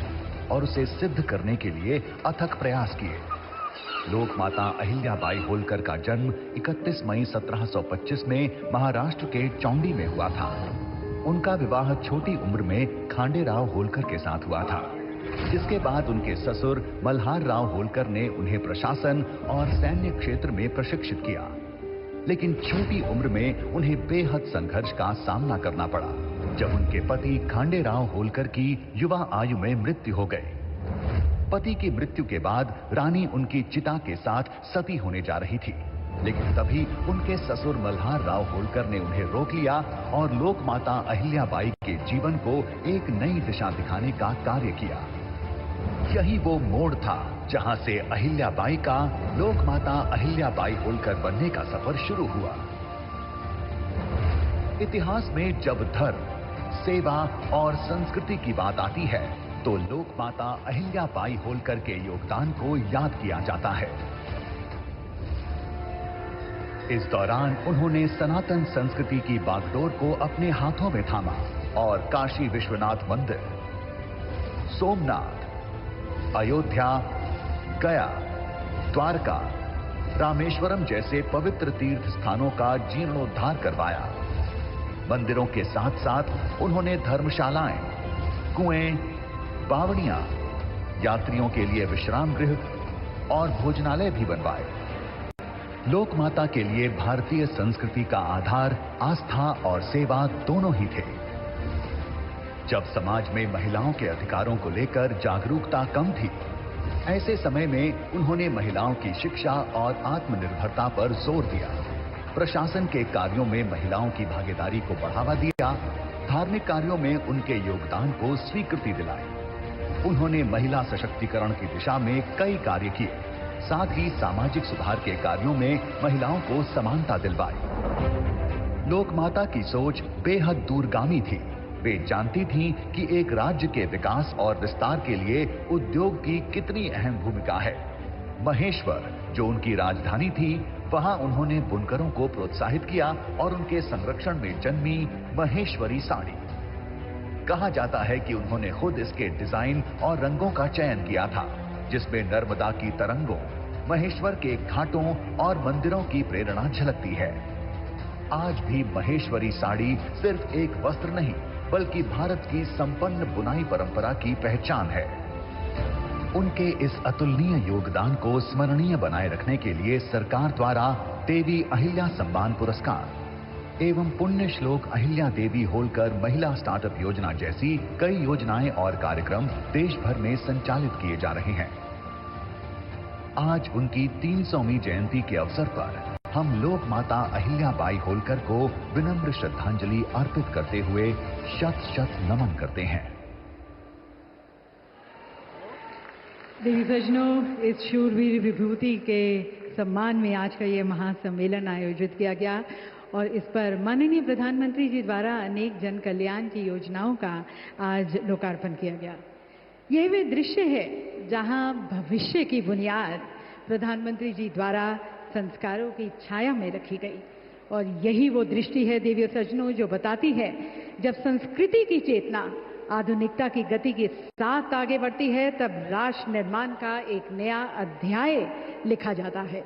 और उसे सिद्ध करने के लिए अथक प्रयास किए। लोकमाता अहिल्याबाई होलकर का जन्म 31 मई 1725 में महाराष्ट्र के चौंडी में हुआ था। उनका विवाह छोटी उम्र में खांडेराव होलकर के साथ हुआ था, जिसके बाद उनके ससुर मल्हार राव होलकर ने उन्हें प्रशासन और सैन्य क्षेत्र में प्रशिक्षित किया, लेकिन छोटी उम्र में उन्हें बेहद संघर्ष का सामना करना पड़ा जब उनके पति खांडेराव होलकर की युवा आयु में मृत्यु हो गई। पति की मृत्यु के बाद रानी उनकी चिता के साथ सती होने जा रही थी, लेकिन तभी उनके ससुर मल्हार राव होलकर ने उन्हें रोक लिया और लोकमाता अहिल्याबाई के जीवन को एक नई दिशा दिखाने का कार्य किया। यही वो मोड़ था जहां से अहिल्याबाई का लोकमाता अहिल्याबाई होलकर बनने का सफर शुरू हुआ। इतिहास में जब धर्म, सेवा और संस्कृति की बात आती है तो लोकमाता अहिल्याबाई होलकर के योगदान को याद किया जाता है। इस दौरान उन्होंने सनातन संस्कृति की बागडोर को अपने हाथों में थामा और काशी विश्वनाथ मंदिर, सोमनाथ, अयोध्या, गया, द्वारका, रामेश्वरम जैसे पवित्र तीर्थ स्थानों का जीर्णोद्धार करवाया। मंदिरों के साथ साथ उन्होंने धर्मशालाएं, कुएं, बावड़ियां, यात्रियों के लिए विश्राम गृह और भोजनालय भी बनवाए। लोकमाता के लिए भारतीय संस्कृति का आधार आस्था और सेवा दोनों ही थे। जब समाज में महिलाओं के अधिकारों को लेकर जागरूकता कम थी, ऐसे समय में उन्होंने महिलाओं की शिक्षा और आत्मनिर्भरता पर जोर दिया। प्रशासन के कार्यों में महिलाओं की भागीदारी को बढ़ावा दिया, धार्मिक कार्यों में उनके योगदान को स्वीकृति दिलाई। उन्होंने महिला सशक्तिकरण की दिशा में कई कार्य किए, साथ ही सामाजिक सुधार के कार्यों में महिलाओं को समानता दिलवाई। लोकमाता की सोच बेहद दूरगामी थी। वे जानती थीं कि एक राज्य के विकास और विस्तार के लिए उद्योग की कितनी अहम भूमिका है। महेश्वर, जो उनकी राजधानी थी, वहां उन्होंने बुनकरों को प्रोत्साहित किया और उनके संरक्षण में जन्मी महेश्वरी साड़ी। कहा जाता है कि उन्होंने खुद इसके डिजाइन और रंगों का चयन किया था, जिसमें नर्मदा की तरंगों, महेश्वर के घाटों और मंदिरों की प्रेरणा झलकती है। आज भी महेश्वरी साड़ी सिर्फ एक वस्त्र नहीं, बल्कि भारत की संपन्न बुनाई परंपरा की पहचान है। उनके इस अतुलनीय योगदान को स्मरणीय बनाए रखने के लिए सरकार द्वारा देवी अहिल्या सम्मान पुरस्कार एवं पुण्य श्लोक अहिल्या देवी होलकर महिला स्टार्टअप योजना जैसी कई योजनाएं और कार्यक्रम देश भर में संचालित किए जा रहे हैं। आज उनकी 300वीं जयंती के अवसर पर हम लोक माता अहिल्याबाई होलकर को विनम्र श्रद्धांजलि अर्पित करते हुए शत शत नमन करते हैं। देवी सज्जनों, इस शूरवीर विभूति के सम्मान में आज का ये महासम्मेलन आयोजित किया गया और इस पर माननीय प्रधानमंत्री जी द्वारा अनेक जन कल्याण की योजनाओं का आज लोकार्पण किया गया। यह वे दृश्य है जहां भविष्य की बुनियाद प्रधानमंत्री जी द्वारा संस्कारों की छाया में रखी गई और यही वो दृष्टि है देवी और सज्जनों जो बताती है जब संस्कृति की चेतना आधुनिकता की गति के साथ आगे बढ़ती है तब राष्ट्र निर्माण का एक नया अध्याय लिखा जाता है।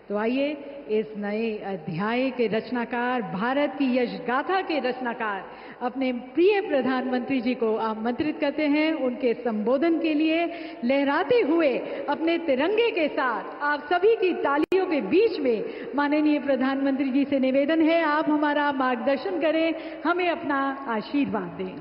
तो आइए इस नए अध्याय के रचनाकार, भारत की यश गाथा के रचनाकार अपने प्रिय प्रधानमंत्री जी को आमंत्रित करते हैं। उनके संबोधन के लिए लहराते हुए अपने तिरंगे के साथ आप सभी की तालियों के बीच में माननीय प्रधानमंत्री जी से निवेदन है आप हमारा मार्गदर्शन करें, हमें अपना आशीर्वाद दें।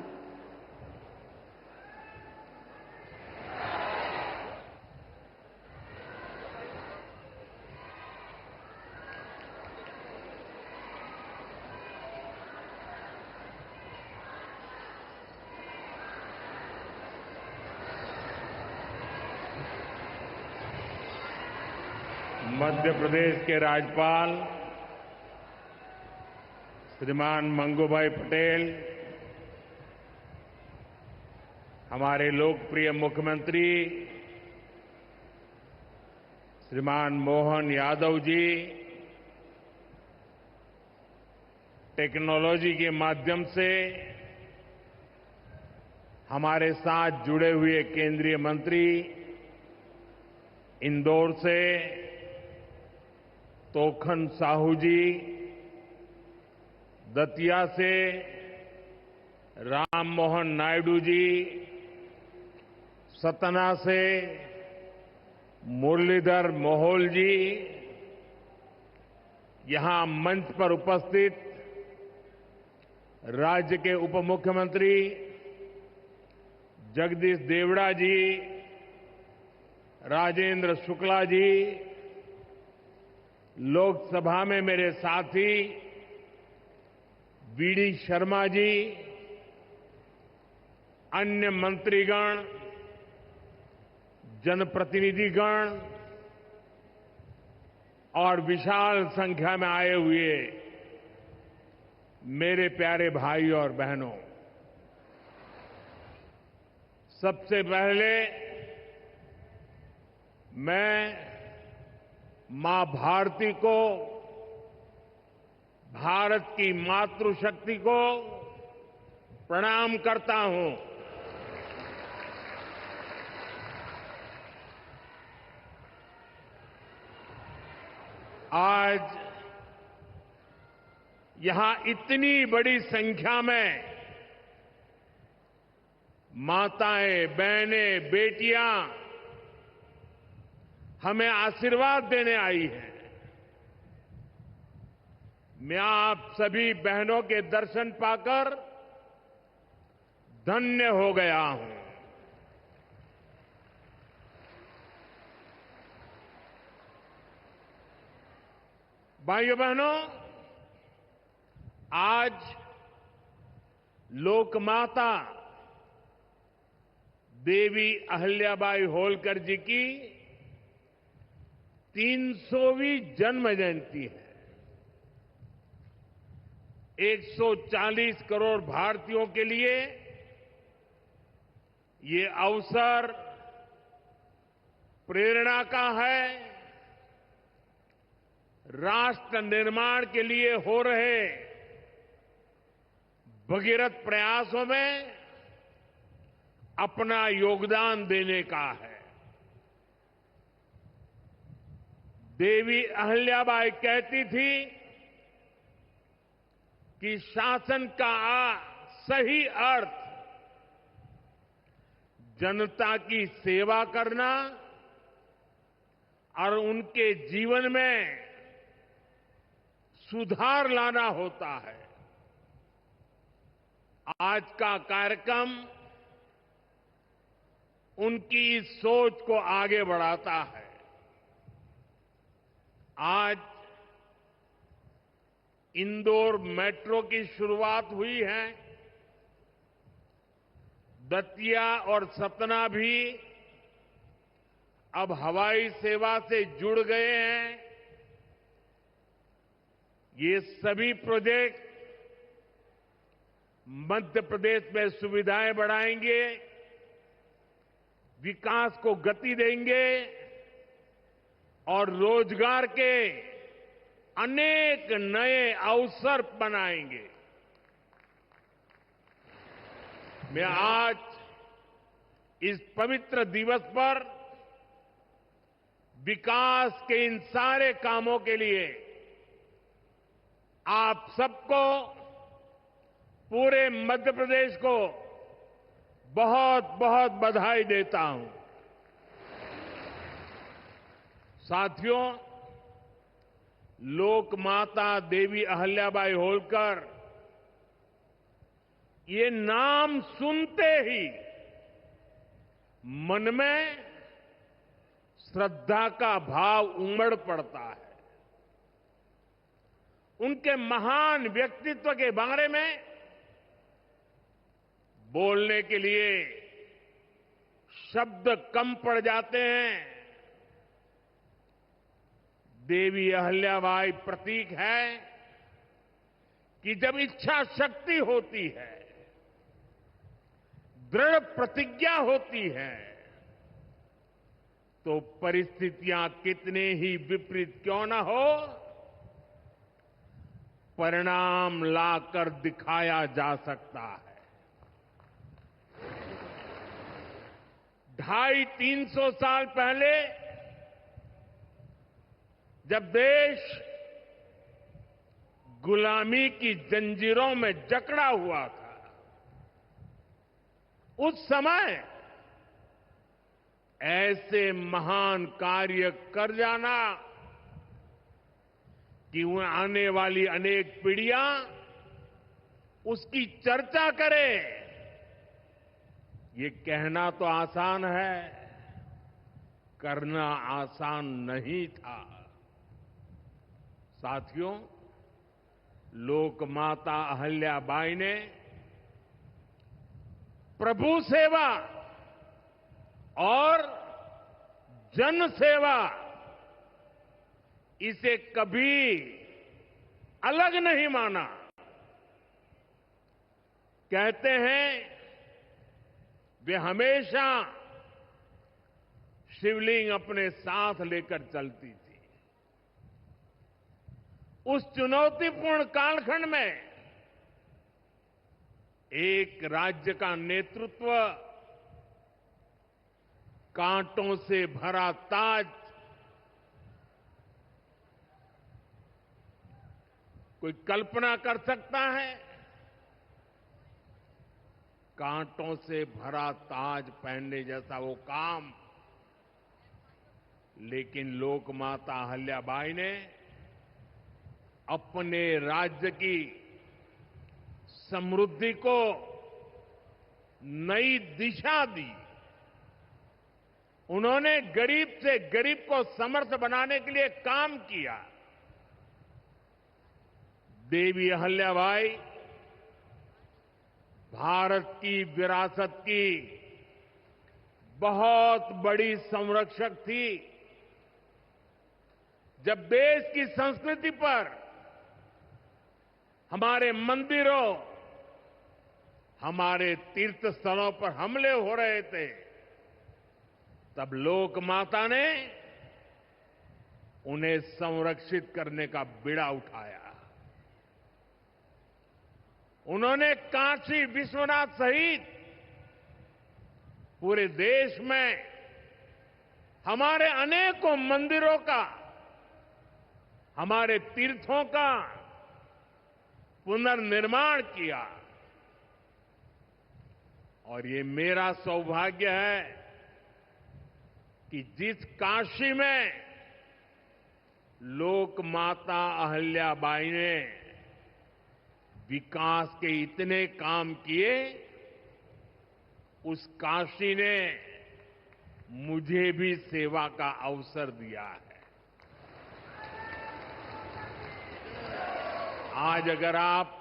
मध्य प्रदेश के राज्यपाल श्रीमान मंगूभाई पटेल, हमारे लोकप्रिय मुख्यमंत्री श्रीमान मोहन यादव जी, टेक्नोलॉजी के माध्यम से हमारे साथ जुड़े हुए केंद्रीय मंत्री, इंदौर से तोखन साहू जी, दतिया से राम मोहन नायडू जी, सतना से मुरलीधर मोहोल जी, यहां मंच पर उपस्थित राज्य के उप मुख्यमंत्री जगदीश देवड़ा जी, राजेंद्र शुक्ला जी, लोकसभा में मेरे साथी वीडी शर्मा जी, अन्य मंत्रीगण, जनप्रतिनिधिगण और विशाल संख्या में आए हुए मेरे प्यारे भाई और बहनों, सबसे पहले मैं मां भारती को, भारत की मातृशक्ति को प्रणाम करता हूं। आज यहां इतनी बड़ी संख्या में माताएं, बहनें, बेटियां हमें आशीर्वाद देने आई हैं। मैं आप सभी बहनों के दर्शन पाकर धन्य हो गया हूं। भाइयों बहनों, आज लोकमाता देवी अहिल्याबाई होलकर जी की 300वीं जन्म जयंती है। 140 करोड़ भारतीयों के लिए ये अवसर प्रेरणा का है। राष्ट्र निर्माण के लिए हो रहे भगीरथ प्रयासों में अपना योगदान देने का है। देवी अहिल्याबाई कहती थी कि शासन का सही अर्थ जनता की सेवा करना और उनके जीवन में सुधार लाना होता है। आज का कार्यक्रम उनकी इस सोच को आगे बढ़ाता है। आज इंदौर मेट्रो की शुरुआत हुई है। दतिया और सतना भी अब हवाई सेवा से जुड़ गए हैं। ये सभी प्रोजेक्ट मध्य प्रदेश में सुविधाएं बढ़ाएंगे, विकास को गति देंगे और रोजगार के अनेक नए अवसर बनाएंगे। मैं आज इस पवित्र दिवस पर विकास के इन सारे कामों के लिए आप सबको, पूरे मध्य प्रदेश को बहुत बहुत बधाई देता हूं। साथियों, लोकमाता देवी अहिल्याबाई होलकर, ये नाम सुनते ही मन में श्रद्धा का भाव उमड़ पड़ता है। उनके महान व्यक्तित्व के बारे में बोलने के लिए शब्द कम पड़ जाते हैं। देवी अहिल्याबाई प्रतीक है कि जब इच्छा शक्ति होती है, दृढ़ प्रतिज्ञा होती है, तो परिस्थितियां कितने ही विपरीत क्यों न हो, परिणाम लाकर दिखाया जा सकता है। 250-300 साल पहले जब देश गुलामी की जंजीरों में जकड़ा हुआ था, उस समय ऐसे महान कार्य कर जाना कि आने वाली अनेक पीढ़ियां उसकी चर्चा करें, ये कहना तो आसान है, करना आसान नहीं था। साथियों, लोकमाता अहिल्याबाई ने प्रभु सेवा और जन सेवा इसे कभी अलग नहीं माना। कहते हैं वे हमेशा शिवलिंग अपने साथ लेकर चलती थी। उस चुनौतीपूर्ण कालखंड में एक राज्य का नेतृत्व कांटों से भरा ताज कोई कल्पना कर सकता है? कांटों से भरा ताज पहनने जैसा वो काम, लेकिन लोकमाता अहिल्याबाई ने अपने राज्य की समृद्धि को नई दिशा दी। उन्होंने गरीब से गरीब को समर्थ बनाने के लिए काम किया। देवी अहिल्याबाई भारत की विरासत की बहुत बड़ी संरक्षक थी। जब देश की संस्कृति पर, हमारे मंदिरों, हमारे तीर्थ स्थलों पर हमले हो रहे थे, तब लोक माता ने उन्हें संरक्षित करने का बीड़ा उठाया। उन्होंने काशी विश्वनाथ सहित पूरे देश में हमारे अनेकों मंदिरों का, हमारे तीर्थों का पुनर्निर्माण किया। और ये मेरा सौभाग्य है कि जिस काशी में लोक माता अहिल्याबाई ने विकास के इतने काम किए, उस काशी ने मुझे भी सेवा का अवसर दिया है। आज अगर आप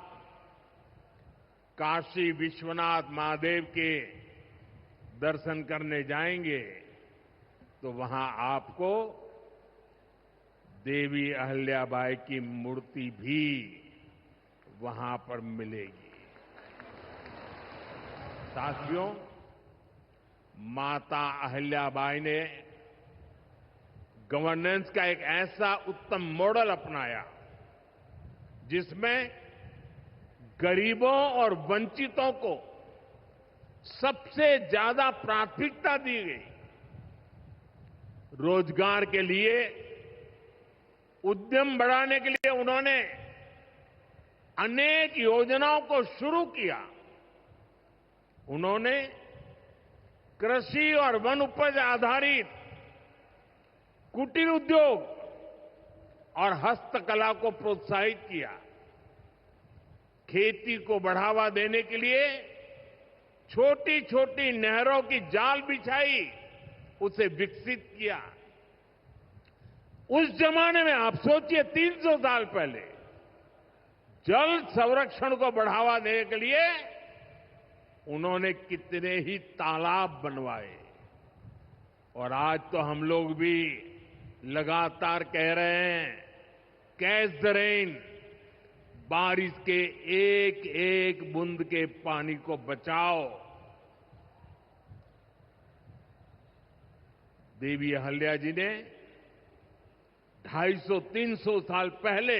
काशी विश्वनाथ महादेव के दर्शन करने जाएंगे तो वहां आपको देवी अहिल्याबाई की मूर्ति भी वहां पर मिलेगी। साथियों, माता अहिल्याबाई ने गवर्नेंस का एक ऐसा उत्तम मॉडल अपनाया जिसमें गरीबों और वंचितों को सबसे ज्यादा प्राथमिकता दी गई। रोजगार के लिए, उद्यम बढ़ाने के लिए उन्होंने अनेक योजनाओं को शुरू किया। उन्होंने कृषि और वन उपज आधारित कुटीर उद्योग और हस्तकला को प्रोत्साहित किया। खेती को बढ़ावा देने के लिए छोटी छोटी नहरों की जाल बिछाई, उसे विकसित किया। उस जमाने में आप सोचिए, 300 साल पहले जल संरक्षण को बढ़ावा देने के लिए उन्होंने कितने ही तालाब बनवाए। और आज तो हम लोग भी लगातार कह रहे हैं, कैच द रेन, बारिश के एक एक बूंद के पानी को बचाओ। देवी अहिल्या जी ने 250-300 साल पहले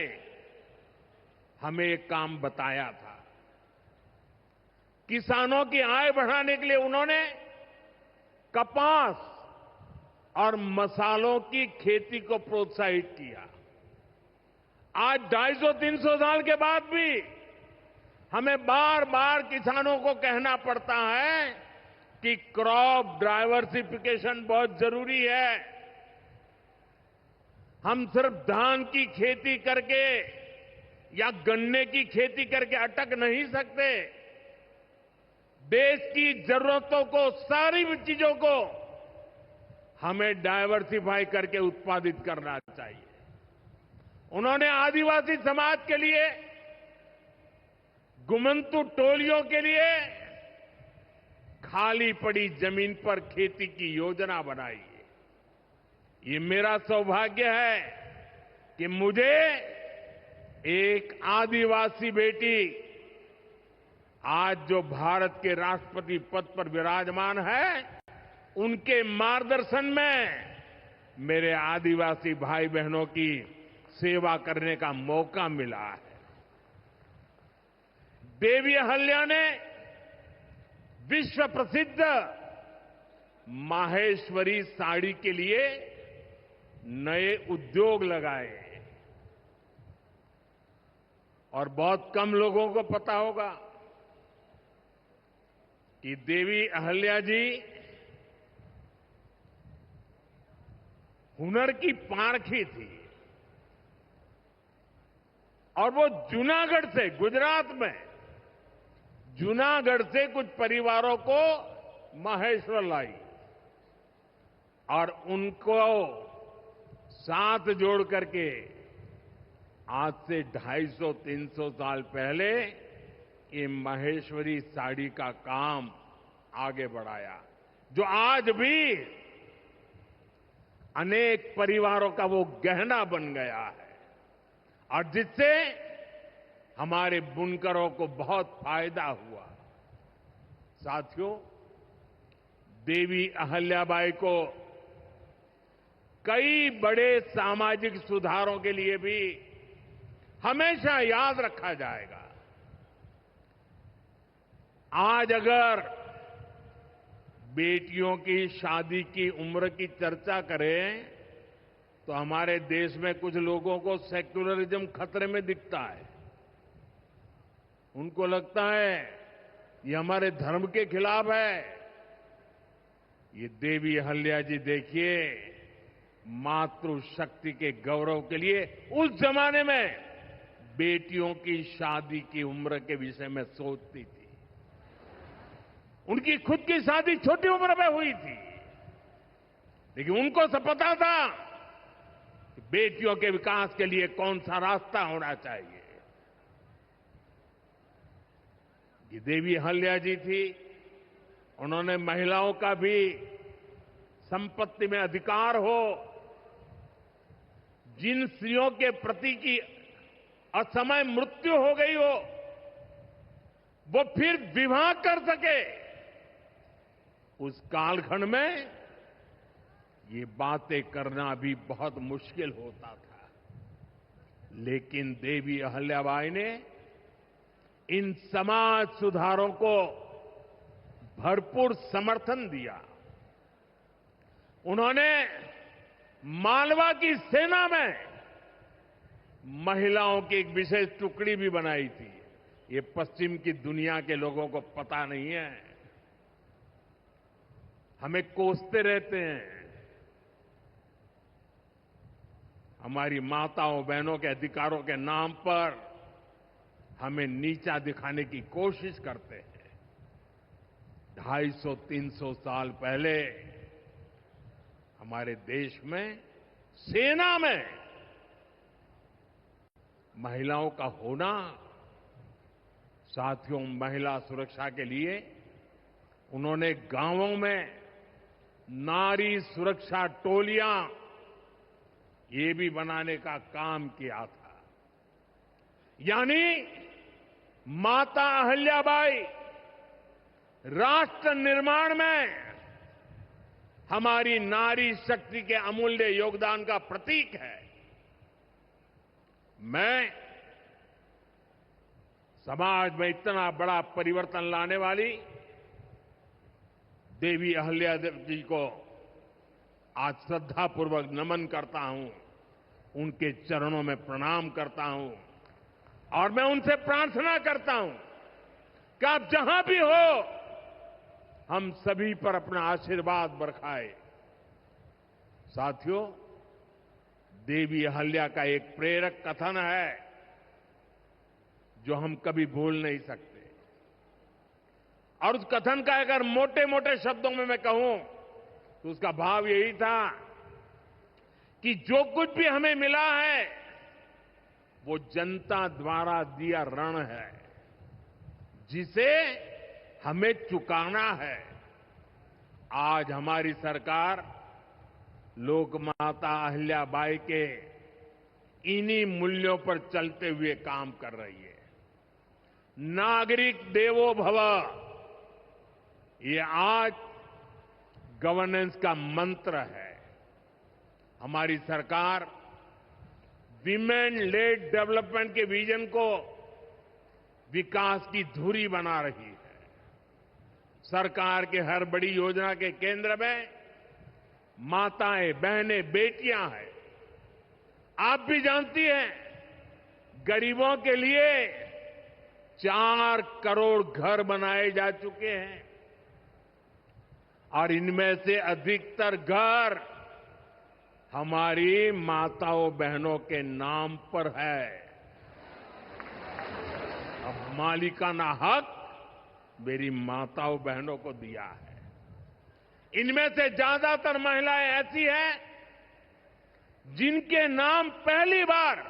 हमें एक काम बताया था। किसानों की आय बढ़ाने के लिए उन्होंने कपास और मसालों की खेती को प्रोत्साहित किया। आज 250-300 साल के बाद भी हमें बार बार किसानों को कहना पड़ता है कि क्रॉप डाइवर्सिफिकेशन बहुत जरूरी है। हम सिर्फ धान की खेती करके या गन्ने की खेती करके अटक नहीं सकते। देश की जरूरतों को, सारी चीजों को हमें डाइवर्सिफाई करके उत्पादित करना चाहिए। उन्होंने आदिवासी समाज के लिए, गुमंतु टोलियों के लिए खाली पड़ी जमीन पर खेती की योजना बनाई है। ये मेरा सौभाग्य है कि मुझे एक आदिवासी बेटी आज जो भारत के राष्ट्रपति पद पर विराजमान है, उनके मार्गदर्शन में मेरे आदिवासी भाई बहनों की सेवा करने का मौका मिला है। देवी अहल्या ने विश्व प्रसिद्ध माहेश्वरी साड़ी के लिए नए उद्योग लगाए और बहुत कम लोगों को पता होगा कि देवी अहल्या जी हुनर की पारखी थी और वो जूनागढ़ से, गुजरात में जूनागढ़ से कुछ परिवारों को माहेश्वर लाई और उनको साथ जोड़ करके आज से 250-300 साल पहले ये माहेश्वरी साड़ी का काम आगे बढ़ाया, जो आज भी अनेक परिवारों का वो गहना बन गया है और जिससे हमारे बुनकरों को बहुत फायदा हुआ। साथियों, देवी अहल्याबाई को कई बड़े सामाजिक सुधारों के लिए भी हमेशा याद रखा जाएगा। आज अगर बेटियों की शादी की उम्र की चर्चा करें तो हमारे देश में कुछ लोगों को सेक्युलरिज्म खतरे में दिखता है। उनको लगता है ये हमारे धर्म के खिलाफ है। ये देवी अहल्या जी देखिए, मातृशक्ति के गौरव के लिए उस जमाने में बेटियों की शादी की उम्र के विषय में सोचती थी। उनकी खुद की शादी छोटी उम्र में हुई थी, लेकिन उनको सब पता था कि बेटियों के विकास के लिए कौन सा रास्ता होना चाहिए। ये देवी अहल्या जी थी, उन्होंने महिलाओं का भी संपत्ति में अधिकार हो, जिन स्त्रियों के प्रति की असमय मृत्यु हो गई हो वो फिर विवाह कर सके, उस कालखंड में ये बातें करना भी बहुत मुश्किल होता था। लेकिन देवी अहल्याबाई ने इन समाज सुधारों को भरपूर समर्थन दिया। उन्होंने मालवा की सेना में महिलाओं की एक विशेष टुकड़ी भी बनाई थी। ये पश्चिम की दुनिया के लोगों को पता नहीं है, हमें कोसते रहते हैं। हमारी माताओं बहनों के अधिकारों के नाम पर हमें नीचा दिखाने की कोशिश करते हैं। 250-300 साल पहले हमारे देश में सेना में महिलाओं का होना, साथियों, महिला सुरक्षा के लिए उन्होंने गांवों में नारी सुरक्षा टोलियां ये भी बनाने का काम किया था। यानी माता अहल्याबाई राष्ट्र निर्माण में हमारी नारी शक्ति के अमूल्य योगदान का प्रतीक है। मैं समाज में इतना बड़ा परिवर्तन लाने वाली देवी अहल्या जी को आज श्रद्धापूर्वक नमन करता हूं, उनके चरणों में प्रणाम करता हूं और मैं उनसे प्रार्थना करता हूं कि आप जहां भी हो, हम सभी पर अपना आशीर्वाद बरसाए। साथियों, देवी अहल्या का एक प्रेरक कथन है जो हम कभी भूल नहीं सकते। और उस कथन का अगर मोटे मोटे शब्दों में मैं कहूं तो उसका भाव यही था कि जो कुछ भी हमें मिला है वो जनता द्वारा दिया ऋण है जिसे हमें चुकाना है। आज हमारी सरकार लोकमाता अहिल्याबाई के इन्हीं मूल्यों पर चलते हुए काम कर रही है। नागरिक देवो भव, ये आज गवर्नेंस का मंत्र है। हमारी सरकार विमेन लेड डेवलपमेंट के विजन को विकास की धुरी बना रही है। सरकार के हर बड़ी योजना के केंद्र में माताएं, बहनें, बेटियां हैं। आप भी जानती हैं, गरीबों के लिए 4 करोड़ घर बनाए जा चुके हैं और इनमें से अधिकतर घर हमारी माताओं बहनों के नाम पर है। अब मालिकाना हक मेरी माताओं बहनों को दिया है। इनमें से ज्यादातर महिलाएं ऐसी हैं जिनके नाम पहली बार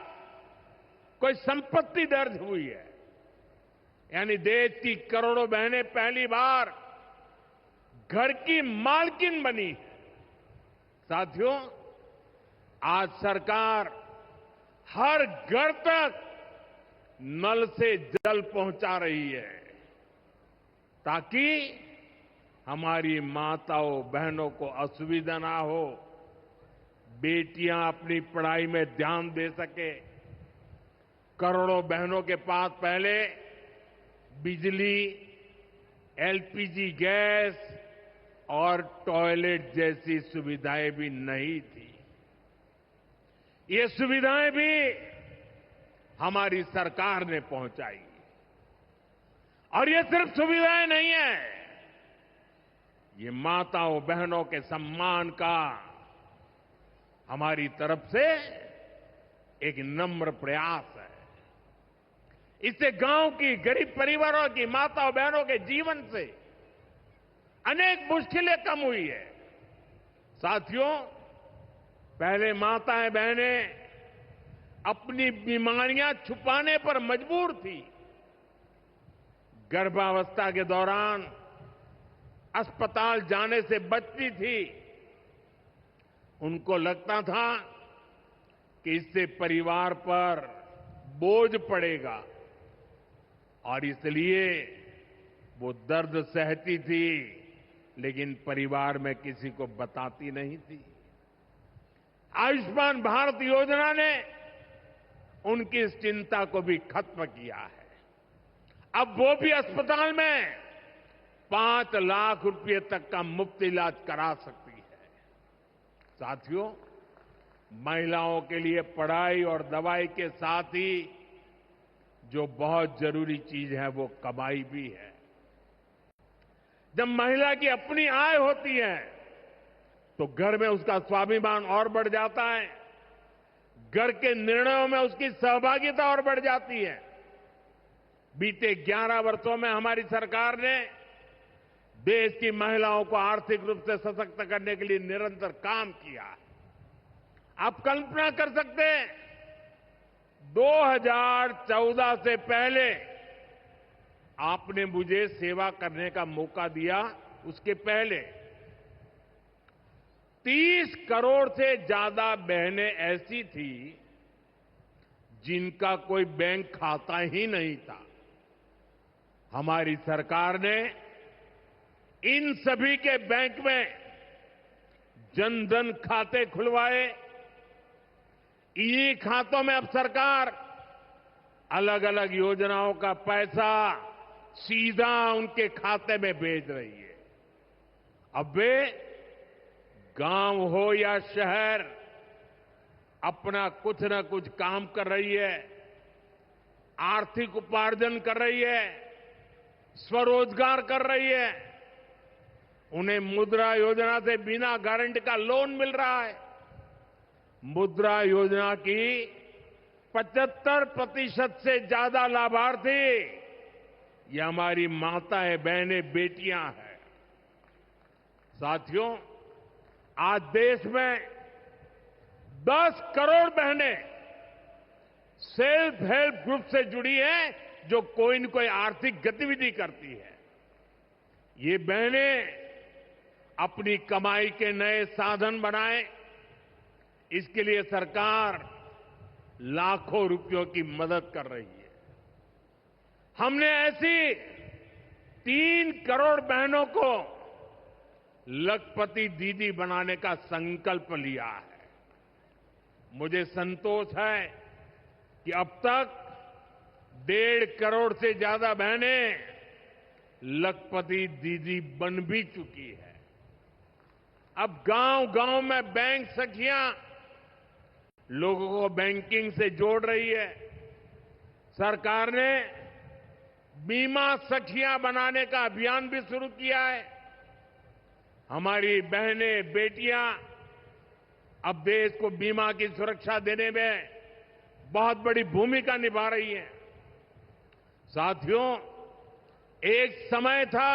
कोई संपत्ति दर्ज हुई है, यानी देश की करोड़ों बहनें पहली बार घर की मालकिन बनी है। साथियों, आज सरकार हर घर तक नल से जल पहुंचा रही है ताकि हमारी माताओं बहनों को असुविधा ना हो, बेटियां अपनी पढ़ाई में ध्यान दे सके। करोड़ों बहनों के पास पहले बिजली, एलपीजी गैस और टॉयलेट जैसी सुविधाएं भी नहीं थी। ये सुविधाएं भी हमारी सरकार ने पहुंचाई। और ये सिर्फ सुविधाएं नहीं है, ये माताओं बहनों के सम्मान का हमारी तरफ से एक नम्र प्रयास है। इससे गांव की गरीब परिवारों की माताओं बहनों के जीवन से अनेक मुश्किलें कम हुई है। साथियों, पहले माताएं बहनें अपनी बीमारियां छुपाने पर मजबूर थी। गर्भावस्था के दौरान अस्पताल जाने से बचती थी। उनको लगता था कि इससे परिवार पर बोझ पड़ेगा और इसलिए वो दर्द सहती थी, लेकिन परिवार में किसी को बताती नहीं थी। आयुष्मान भारत योजना ने उनकी इस चिंता को भी खत्म किया है। अब वो भी अस्पताल में 5 लाख रुपए तक का मुफ्त इलाज करा सकती है। साथियों, महिलाओं के लिए पढ़ाई और दवाई के साथ ही जो बहुत जरूरी चीज है वो कमाई भी है। जब महिला की अपनी आय होती है तो घर में उसका स्वाभिमान और बढ़ जाता है, घर के निर्णयों में उसकी सहभागिता और बढ़ जाती है। बीते 11 वर्षों में हमारी सरकार ने देश की महिलाओं को आर्थिक रूप से सशक्त करने के लिए निरंतर काम किया है। आप कल्पना कर सकते हैं, 2014 से पहले आपने मुझे सेवा करने का मौका दिया, उसके पहले 30 करोड़ से ज्यादा बहनें ऐसी थी जिनका कोई बैंक खाता ही नहीं था। हमारी सरकार ने इन सभी के बैंक में जन-धन खाते खुलवाए। इन्हीं खातों में अब सरकार अलग अलग योजनाओं का पैसा सीधा उनके खाते में भेज रही है। अब वे गांव हो या शहर अपना कुछ न कुछ काम कर रही है, आर्थिक उपार्जन कर रही है, स्वरोजगार कर रही है। उन्हें मुद्रा योजना से बिना गारंटी का लोन मिल रहा है। मुद्रा योजना की 75% से ज्यादा लाभार्थी ये हमारी माताएं, बहनें, बेटियां हैं। साथियों, आज देश में 10 करोड़ बहनें सेल्फ हेल्प ग्रुप से जुड़ी हैं जो कोई न कोई आर्थिक गतिविधि करती है। ये बहनें अपनी कमाई के नए साधन बनाएं, इसके लिए सरकार लाखों रुपयों की मदद कर रही है। हमने ऐसी 3 करोड़ बहनों को लखपति दीदी बनाने का संकल्प लिया है। मुझे संतोष है कि अब तक 1.5 करोड़ से ज्यादा बहनें लखपति दीदी बन भी चुकी है। अब गांव-गांव में बैंक सखियां लोगों को बैंकिंग से जोड़ रही है। सरकार ने बीमा सखियां बनाने का अभियान भी शुरू किया है। हमारी बहनें, बेटियां अब देश को बीमा की सुरक्षा देने में बहुत बड़ी भूमिका निभा रही हैं। साथियों, एक समय था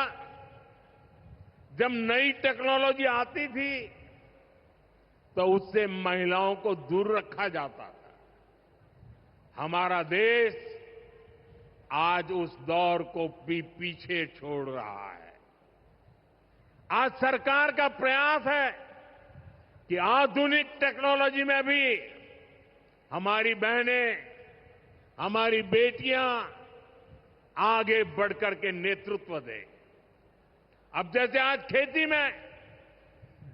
जब नई टेक्नोलॉजी आती थी तो उससे महिलाओं को दूर रखा जाता था। हमारा देश आज उस दौर को भी पीछे छोड़ रहा है। आज सरकार का प्रयास है कि आधुनिक टेक्नोलॉजी में भी हमारी बहनें, हमारी बेटियां आगे बढ़कर के नेतृत्व दें। अब जैसे आज खेती में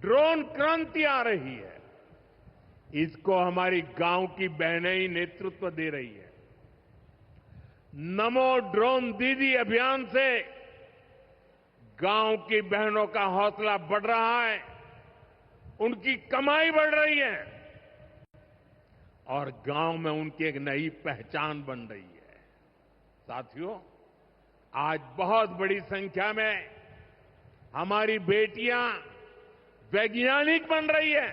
ड्रोन क्रांति आ रही है, इसको हमारी गांव की बहनें ही नेतृत्व दे रही है। नमो ड्रोन दीदी अभियान से गांव की बहनों का हौसला बढ़ रहा है, उनकी कमाई बढ़ रही है और गांव में उनकी एक नई पहचान बन रही है। साथियों, आज बहुत बड़ी संख्या में हमारी बेटियां वैज्ञानिक बन रही है,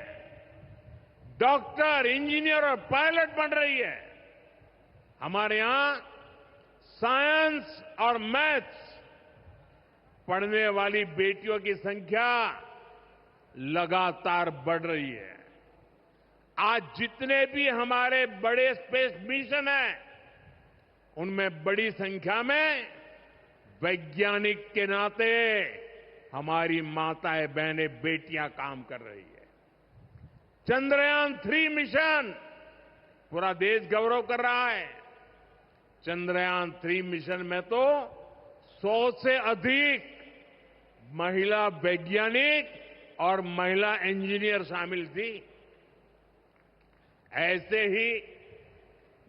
डॉक्टर, इंजीनियर और पायलट बन रही है। हमारे यहां साइंस और मैथ्स पढ़ने वाली बेटियों की संख्या लगातार बढ़ रही है। आज जितने भी हमारे बड़े स्पेस मिशन हैं, उनमें बड़ी संख्या में वैज्ञानिक के नाते हमारी माताएं, बहनें, बेटियां काम कर रही है। चंद्रयान 3 मिशन पूरा देश गौरव कर रहा है। चंद्रयान 3 मिशन में तो 100 से अधिक महिला वैज्ञानिक और महिला इंजीनियर शामिल थी। ऐसे ही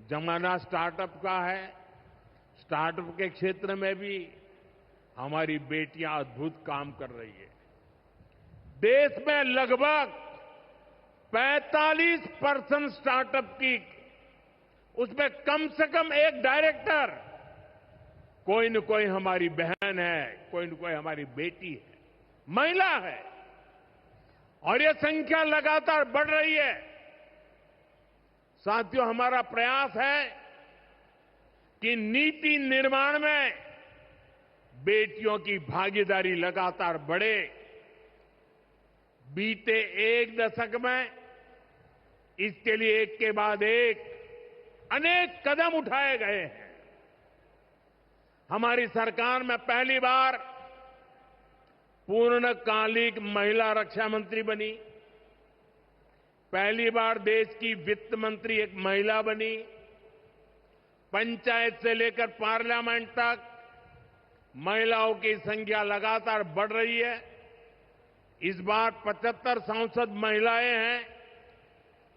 जमाना स्टार्टअप का है। स्टार्टअप के क्षेत्र में भी हमारी बेटियां अद्भुत काम कर रही है। देश में लगभग 45% स्टार्टअप की, उसमें कम से कम एक डायरेक्टर कोई न कोई हमारी बहन है, कोई न कोई हमारी बेटी है, महिला है और यह संख्या लगातार बढ़ रही है। साथियों, हमारा प्रयास है कि नीति निर्माण में बेटियों की भागीदारी लगातार बढ़े। बीते 1 दशक में इसके लिए एक के बाद एक अनेक कदम उठाए गए हैं। हमारी सरकार में पहली बार पूर्णकालिक महिला रक्षा मंत्री बनी। पहली बार देश की वित्त मंत्री एक महिला बनी। पंचायत से लेकर पार्लियामेंट तक महिलाओं की संख्या लगातार बढ़ रही है। इस बार 75 सांसद महिलाएं हैं,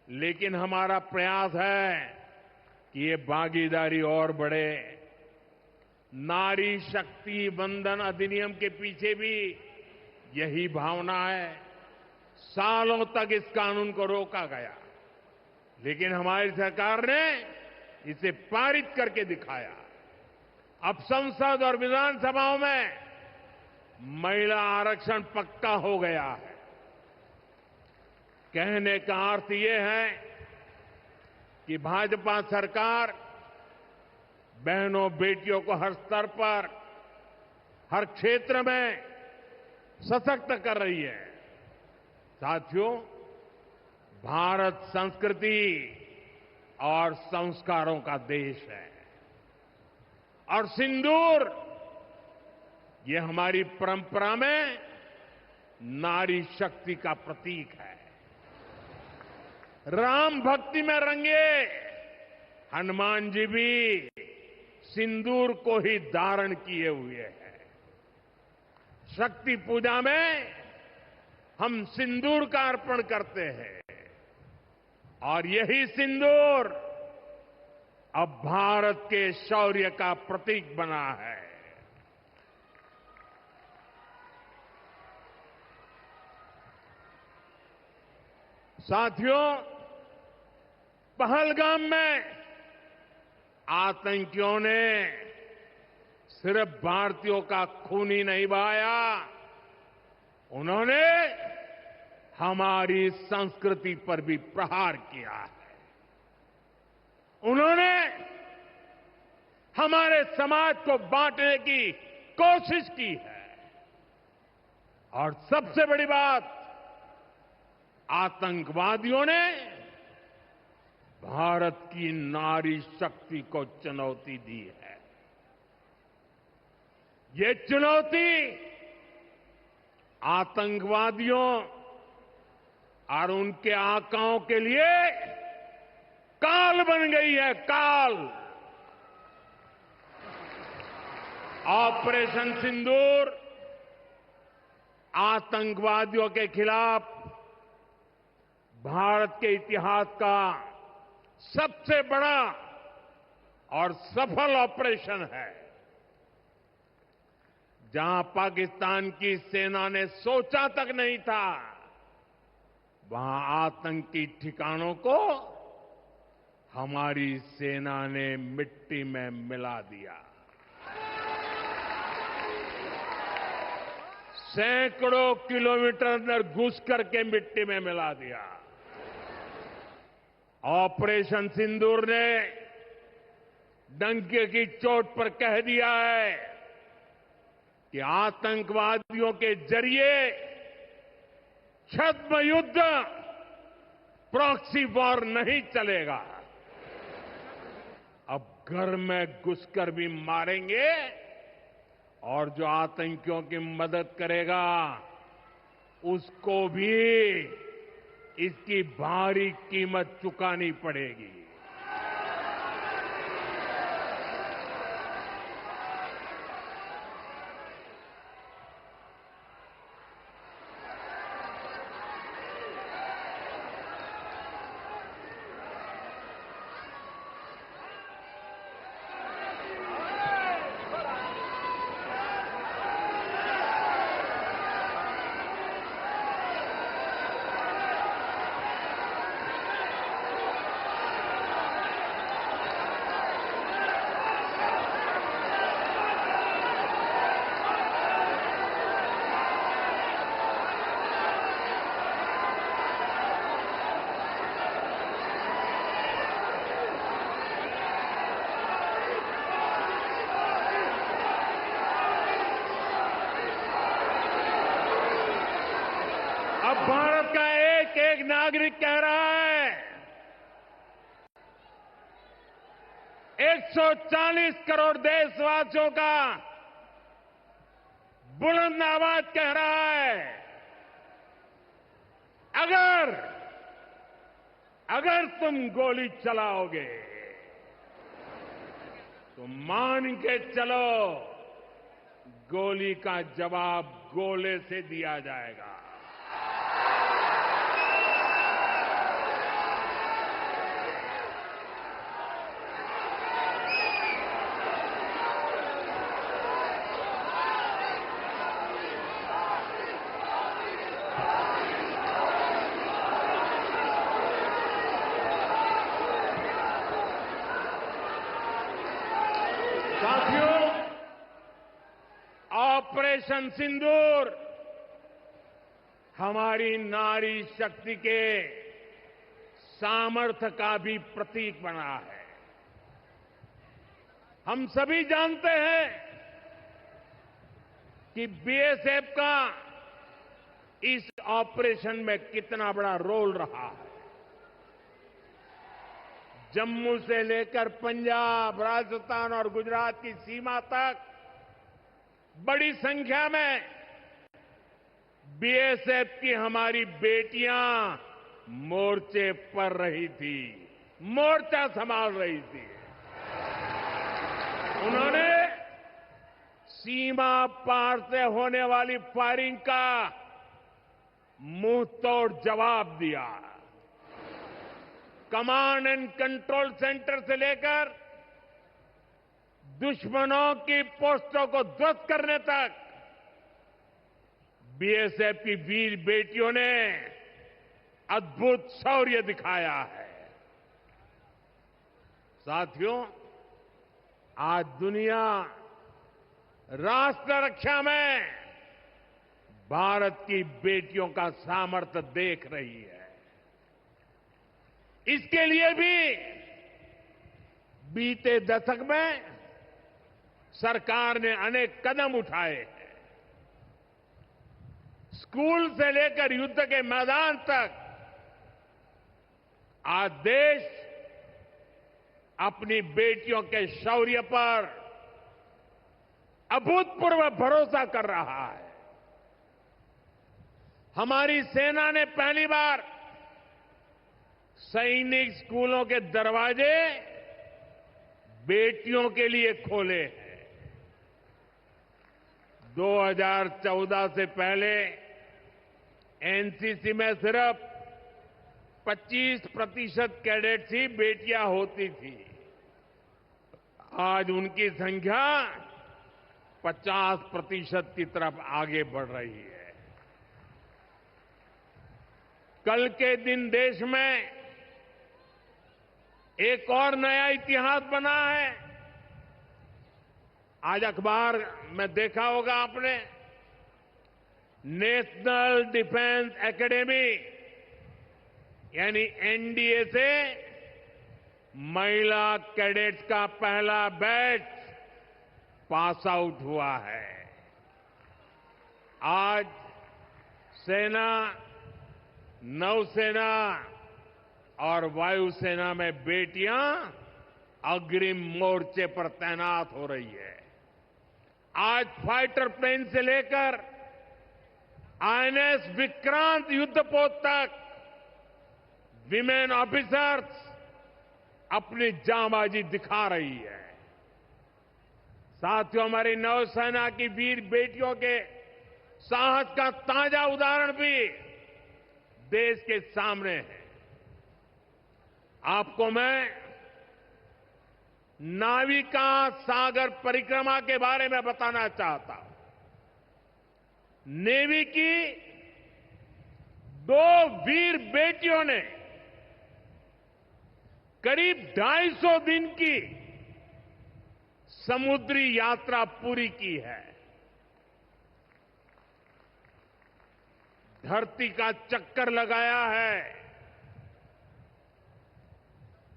लेकिन हमारा प्रयास है कि ये भागीदारी और बढ़े। नारी शक्ति वंदन अधिनियम के पीछे भी यही भावना है। सालों तक इस कानून को रोका गया, लेकिन हमारी सरकार ने इसे पारित करके दिखाया। अब संसद और विधानसभाओं में महिला आरक्षण पक्का हो गया है। कहने का अर्थ ये है कि भाजपा सरकार बहनों, बेटियों को हर स्तर पर, हर क्षेत्र में सशक्त कर रही है। साथियों, भारत संस्कृति और संस्कारों का देश है और सिंदूर ये हमारी परंपरा में नारी शक्ति का प्रतीक है। राम भक्ति में रंगे हनुमान जी भी सिंदूर को ही धारण किए हुए हैं। शक्ति पूजा में हम सिंदूर का अर्पण करते हैं और यही सिंदूर अब भारत के शौर्य का प्रतीक बना है। साथियों, पहलगाम में आतंकियों ने सिर्फ भारतीयों का खून ही नहीं बहाया, उन्होंने हमारी संस्कृति पर भी प्रहार किया है। उन्होंने हमारे समाज को बांटने की कोशिश की है और सबसे बड़ी बात, आतंकवादियों ने भारत की नारी शक्ति को चुनौती दी है। ये चुनौती आतंकवादियों और उनके आकाओं के लिए काल बन गई है, काल। ऑपरेशन सिंदूर आतंकवादियों के खिलाफ भारत के इतिहास का सबसे बड़ा और सफल ऑपरेशन है। जहां पाकिस्तान की सेना ने सोचा तक नहीं था, वहां आतंकी ठिकानों को हमारी सेना ने मिट्टी में मिला दिया। सैकड़ों किलोमीटर अंदर घुस करके मिट्टी में मिला दिया। ऑपरेशन सिंदूर ने डंके की चोट पर कह दिया है कि आतंकवादियों के जरिए छद्म युद्ध, प्रॉक्सी वॉर नहीं चलेगा। अब घर में घुसकर भी मारेंगे और जो आतंकियों की मदद करेगा उसको भी इसकी भारी कीमत चुकानी पड़ेगी। अब भारत का एक एक नागरिक कह रहा है, 140 करोड़ देशवासियों का बुलंद आवाज कह रहा है, अगर तुम गोली चलाओगे तो मान के चलो, गोली का जवाब गोले से दिया जाएगा। साथियों, ऑपरेशन सिंदूर हमारी नारी शक्ति के सामर्थ्य का भी प्रतीक बना है। हम सभी जानते हैं कि बीएसएफ का इस ऑपरेशन में कितना बड़ा रोल रहा है। जम्मू से लेकर पंजाब, राजस्थान और गुजरात की सीमा तक बड़ी संख्या में बीएसएफ की हमारी बेटियां मोर्चे पर रही थी, मोर्चा संभाल रही थी। उन्होंने सीमा पार से होने वाली फायरिंग का मुंह तोड़ जवाब दिया। कमांड एंड कंट्रोल सेंटर से लेकर दुश्मनों की पोस्टों को ध्वस्त करने तक बीएसएफ की वीर बेटियों ने अद्भुत शौर्य दिखाया है। साथियों, आज दुनिया राष्ट्र रक्षा में भारत की बेटियों का सामर्थ्य देख रही है। इसके लिए भी बीते दशक में सरकार ने अनेक कदम उठाए हैं। स्कूल से लेकर युद्ध के मैदान तक आज देश अपनी बेटियों के शौर्य पर अभूतपूर्व भरोसा कर रहा है। हमारी सेना ने पहली बार सैनिक स्कूलों के दरवाजे बेटियों के लिए खोले हैं। 2014 से पहले एनसीसी में सिर्फ 25% कैडेट्स ही बेटियां होती थी। आज उनकी संख्या 50% की तरफ आगे बढ़ रही है। कल के दिन देश में एक और नया इतिहास बना है। आज अखबार में देखा होगा आपने, नेशनल डिफेंस एकेडमी यानी एनडीए से महिला कैडेट्स का पहला बैच पास आउट हुआ है। आज सेना, नौसेना और वायुसेना में बेटियां अग्रिम मोर्चे पर तैनात हो रही है। आज फाइटर प्लेन से लेकर आईएनएस विक्रांत युद्धपोत तक विमेन ऑफिसर्स अपनी जांबाजी दिखा रही है। साथियों, हमारी नौसेना की वीर बेटियों के साहस का ताजा उदाहरण भी देश के सामने है। आपको मैं नाविका सागर परिक्रमा के बारे में बताना चाहता हूं। नेवी की 2 वीर बेटियों ने करीब 250 दिन की समुद्री यात्रा पूरी की है। धरती का चक्कर लगाया है।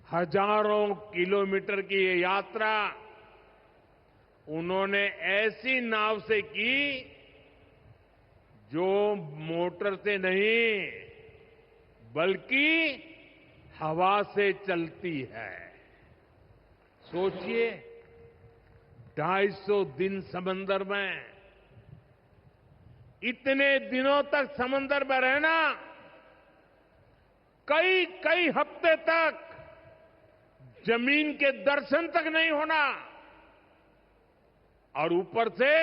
हजारों किलोमीटर की ये यात्रा उन्होंने ऐसी नाव से की जो मोटर से नहीं बल्कि हवा से चलती है। सोचिए, 250 दिन समंदर में, इतने दिनों तक समंदर में रहना, कई कई हफ्ते तक जमीन के दर्शन तक नहीं होना, और ऊपर से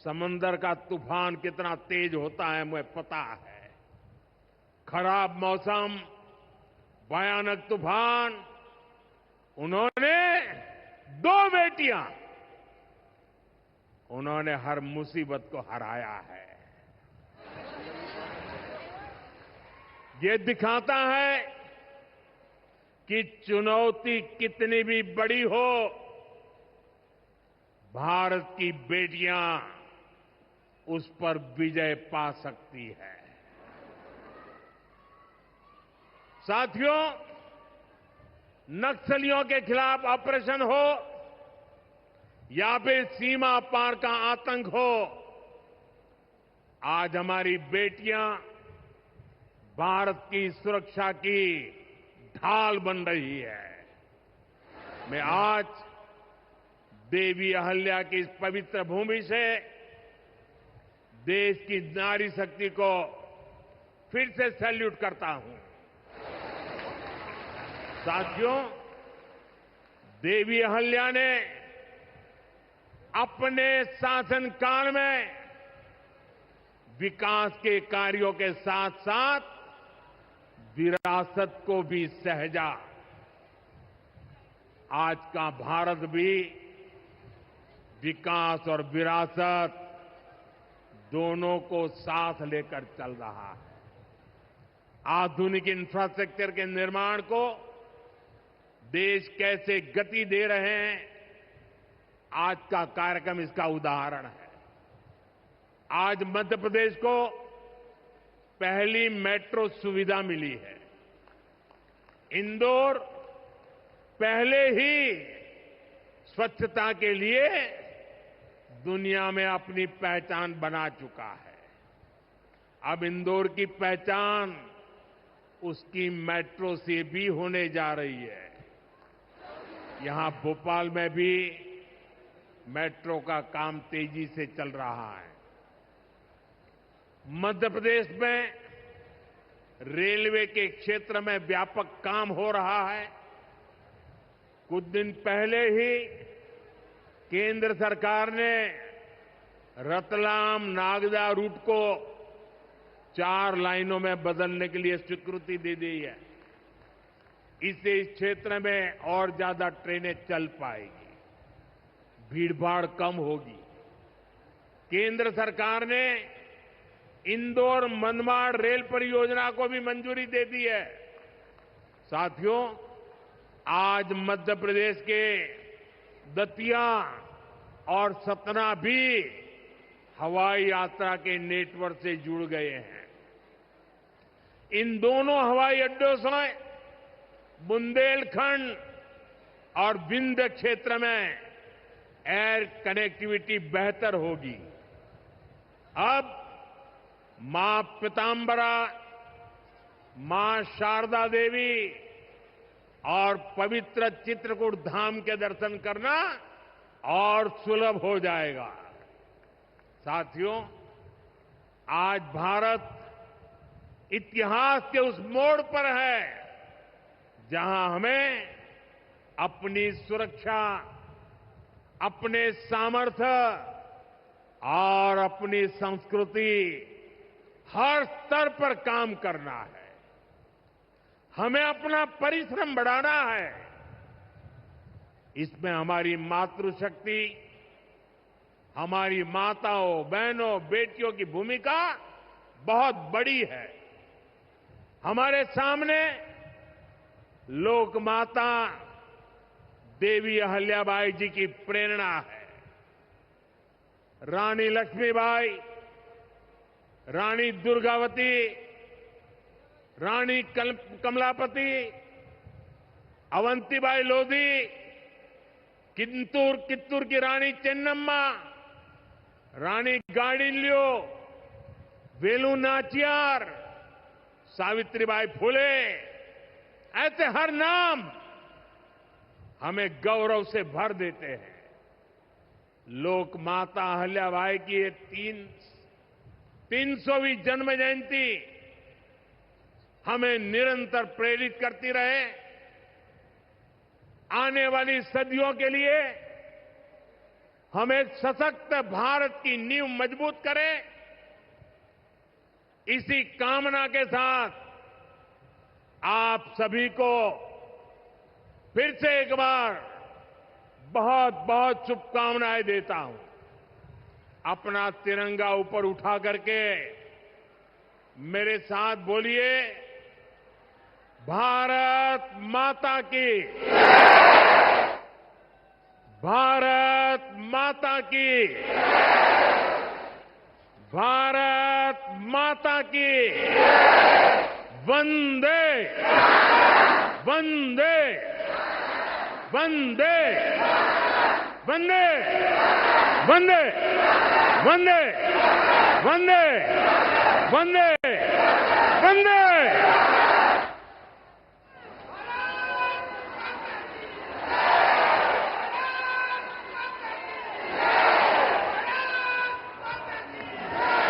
समंदर का तूफान कितना तेज होता है मुझे पता है। खराब मौसम, भयानक तूफान, उन्होंने 2 बेटियां, उन्होंने हर मुसीबत को हराया है। ये दिखाता है कि चुनौती कितनी भी बड़ी हो, भारत की बेटियां उस पर विजय पा सकती है। साथियों, नक्सलियों के खिलाफ ऑपरेशन हो या फिर सीमा पार का आतंक हो, आज हमारी बेटियां भारत की सुरक्षा की ढाल बन रही है। मैं आज देवी अहल्या की इस पवित्र भूमि से देश की नारी शक्ति को फिर से सैल्यूट करता हूं। साथियों, देवी अहल्या ने अपने शासनकाल में विकास के कार्यों के साथ साथ विरासत को भी सहेजा। आज का भारत भी विकास और विरासत दोनों को साथ लेकर चल रहा है। आधुनिक इंफ्रास्ट्रक्चर के निर्माण को देश कैसे गति दे रहे हैं, आज का कार्यक्रम इसका उदाहरण है। आज मध्य प्रदेश को पहली मेट्रो सुविधा मिली है। इंदौर पहले ही स्वच्छता के लिए दुनिया में अपनी पहचान बना चुका है। अब इंदौर की पहचान उसकी मेट्रो से भी होने जा रही है। यहां भोपाल में भी मेट्रो का काम तेजी से चल रहा है। मध्य प्रदेश में रेलवे के क्षेत्र में व्यापक काम हो रहा है। कुछ दिन पहले ही केंद्र सरकार ने रतलाम नागदा रूट को 4 लाइनों में बदलने के लिए स्वीकृति दे दी है। इससे इस क्षेत्र में और ज्यादा ट्रेनें चल पाएगी, भीड़भाड़ कम होगी। केंद्र सरकार ने इंदौर मनमाड़ रेल परियोजना को भी मंजूरी दे दी है। साथियों, आज मध्य प्रदेश के दतिया और सतना भी हवाई यात्रा के नेटवर्क से जुड़ गए हैं। इन दोनों हवाई अड्डों से बुंदेलखंड और विंध्य क्षेत्र में एयर कनेक्टिविटी बेहतर होगी। अब मां पीतांबरा, मां शारदा देवी और पवित्र चित्रकूट धाम के दर्शन करना और सुलभ हो जाएगा। साथियों, आज भारत इतिहास के उस मोड़ पर है जहां हमें अपनी सुरक्षा, अपने सामर्थ्य और अपनी संस्कृति हर स्तर पर काम करना है। हमें अपना परिश्रम बढ़ाना है। इसमें हमारी मातृशक्ति, हमारी माताओं, बहनों, बेटियों की भूमिका बहुत बड़ी है। हमारे सामने लोक माता देवी अहल्याबाई जी की प्रेरणा है। रानी लक्ष्मीबाई, रानी दुर्गावती, रानी कमलापति, अवंतीबाई लोधी, कित्तूर की रानी चेन्नम्मा, रानी गाडिल्यो, वेलु नाचियार, सावित्रीबाई फुले, ऐसे हर नाम हमें गौरव से भर देते हैं। लोक माता अहल्याबाई की ये 300वीं जन्म जयंती हमें निरंतर प्रेरित करती रहे। आने वाली सदियों के लिए हम एक सशक्त भारत की नींव मजबूत करें। इसी कामना के साथ आप सभी को फिर से एक बार बहुत बहुत शुभकामनाएं देता हूं। अपना तिरंगा ऊपर उठा करके मेरे साथ बोलिए, भारत माता की, भारत माता की, भारत माता की, वंदे वंदे वंदे वंदे वंदे वंदे वंदे वंदे वंदे।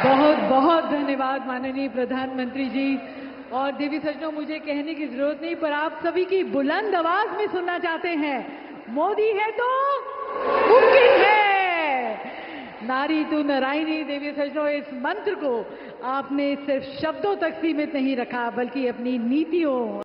बहुत बहुत धन्यवाद माननीय प्रधानमंत्री जी। और देवी सज्जनों, मुझे कहने की जरूरत नहीं, पर आप सभी की बुलंद आवाज में सुनना चाहते हैं, मोदी है तो मुमकिन है। नारी तू नारायणी। देवी सज्जनों, इस मंत्र को आपने सिर्फ शब्दों तक सीमित नहीं रखा, बल्कि अपनी नीतियों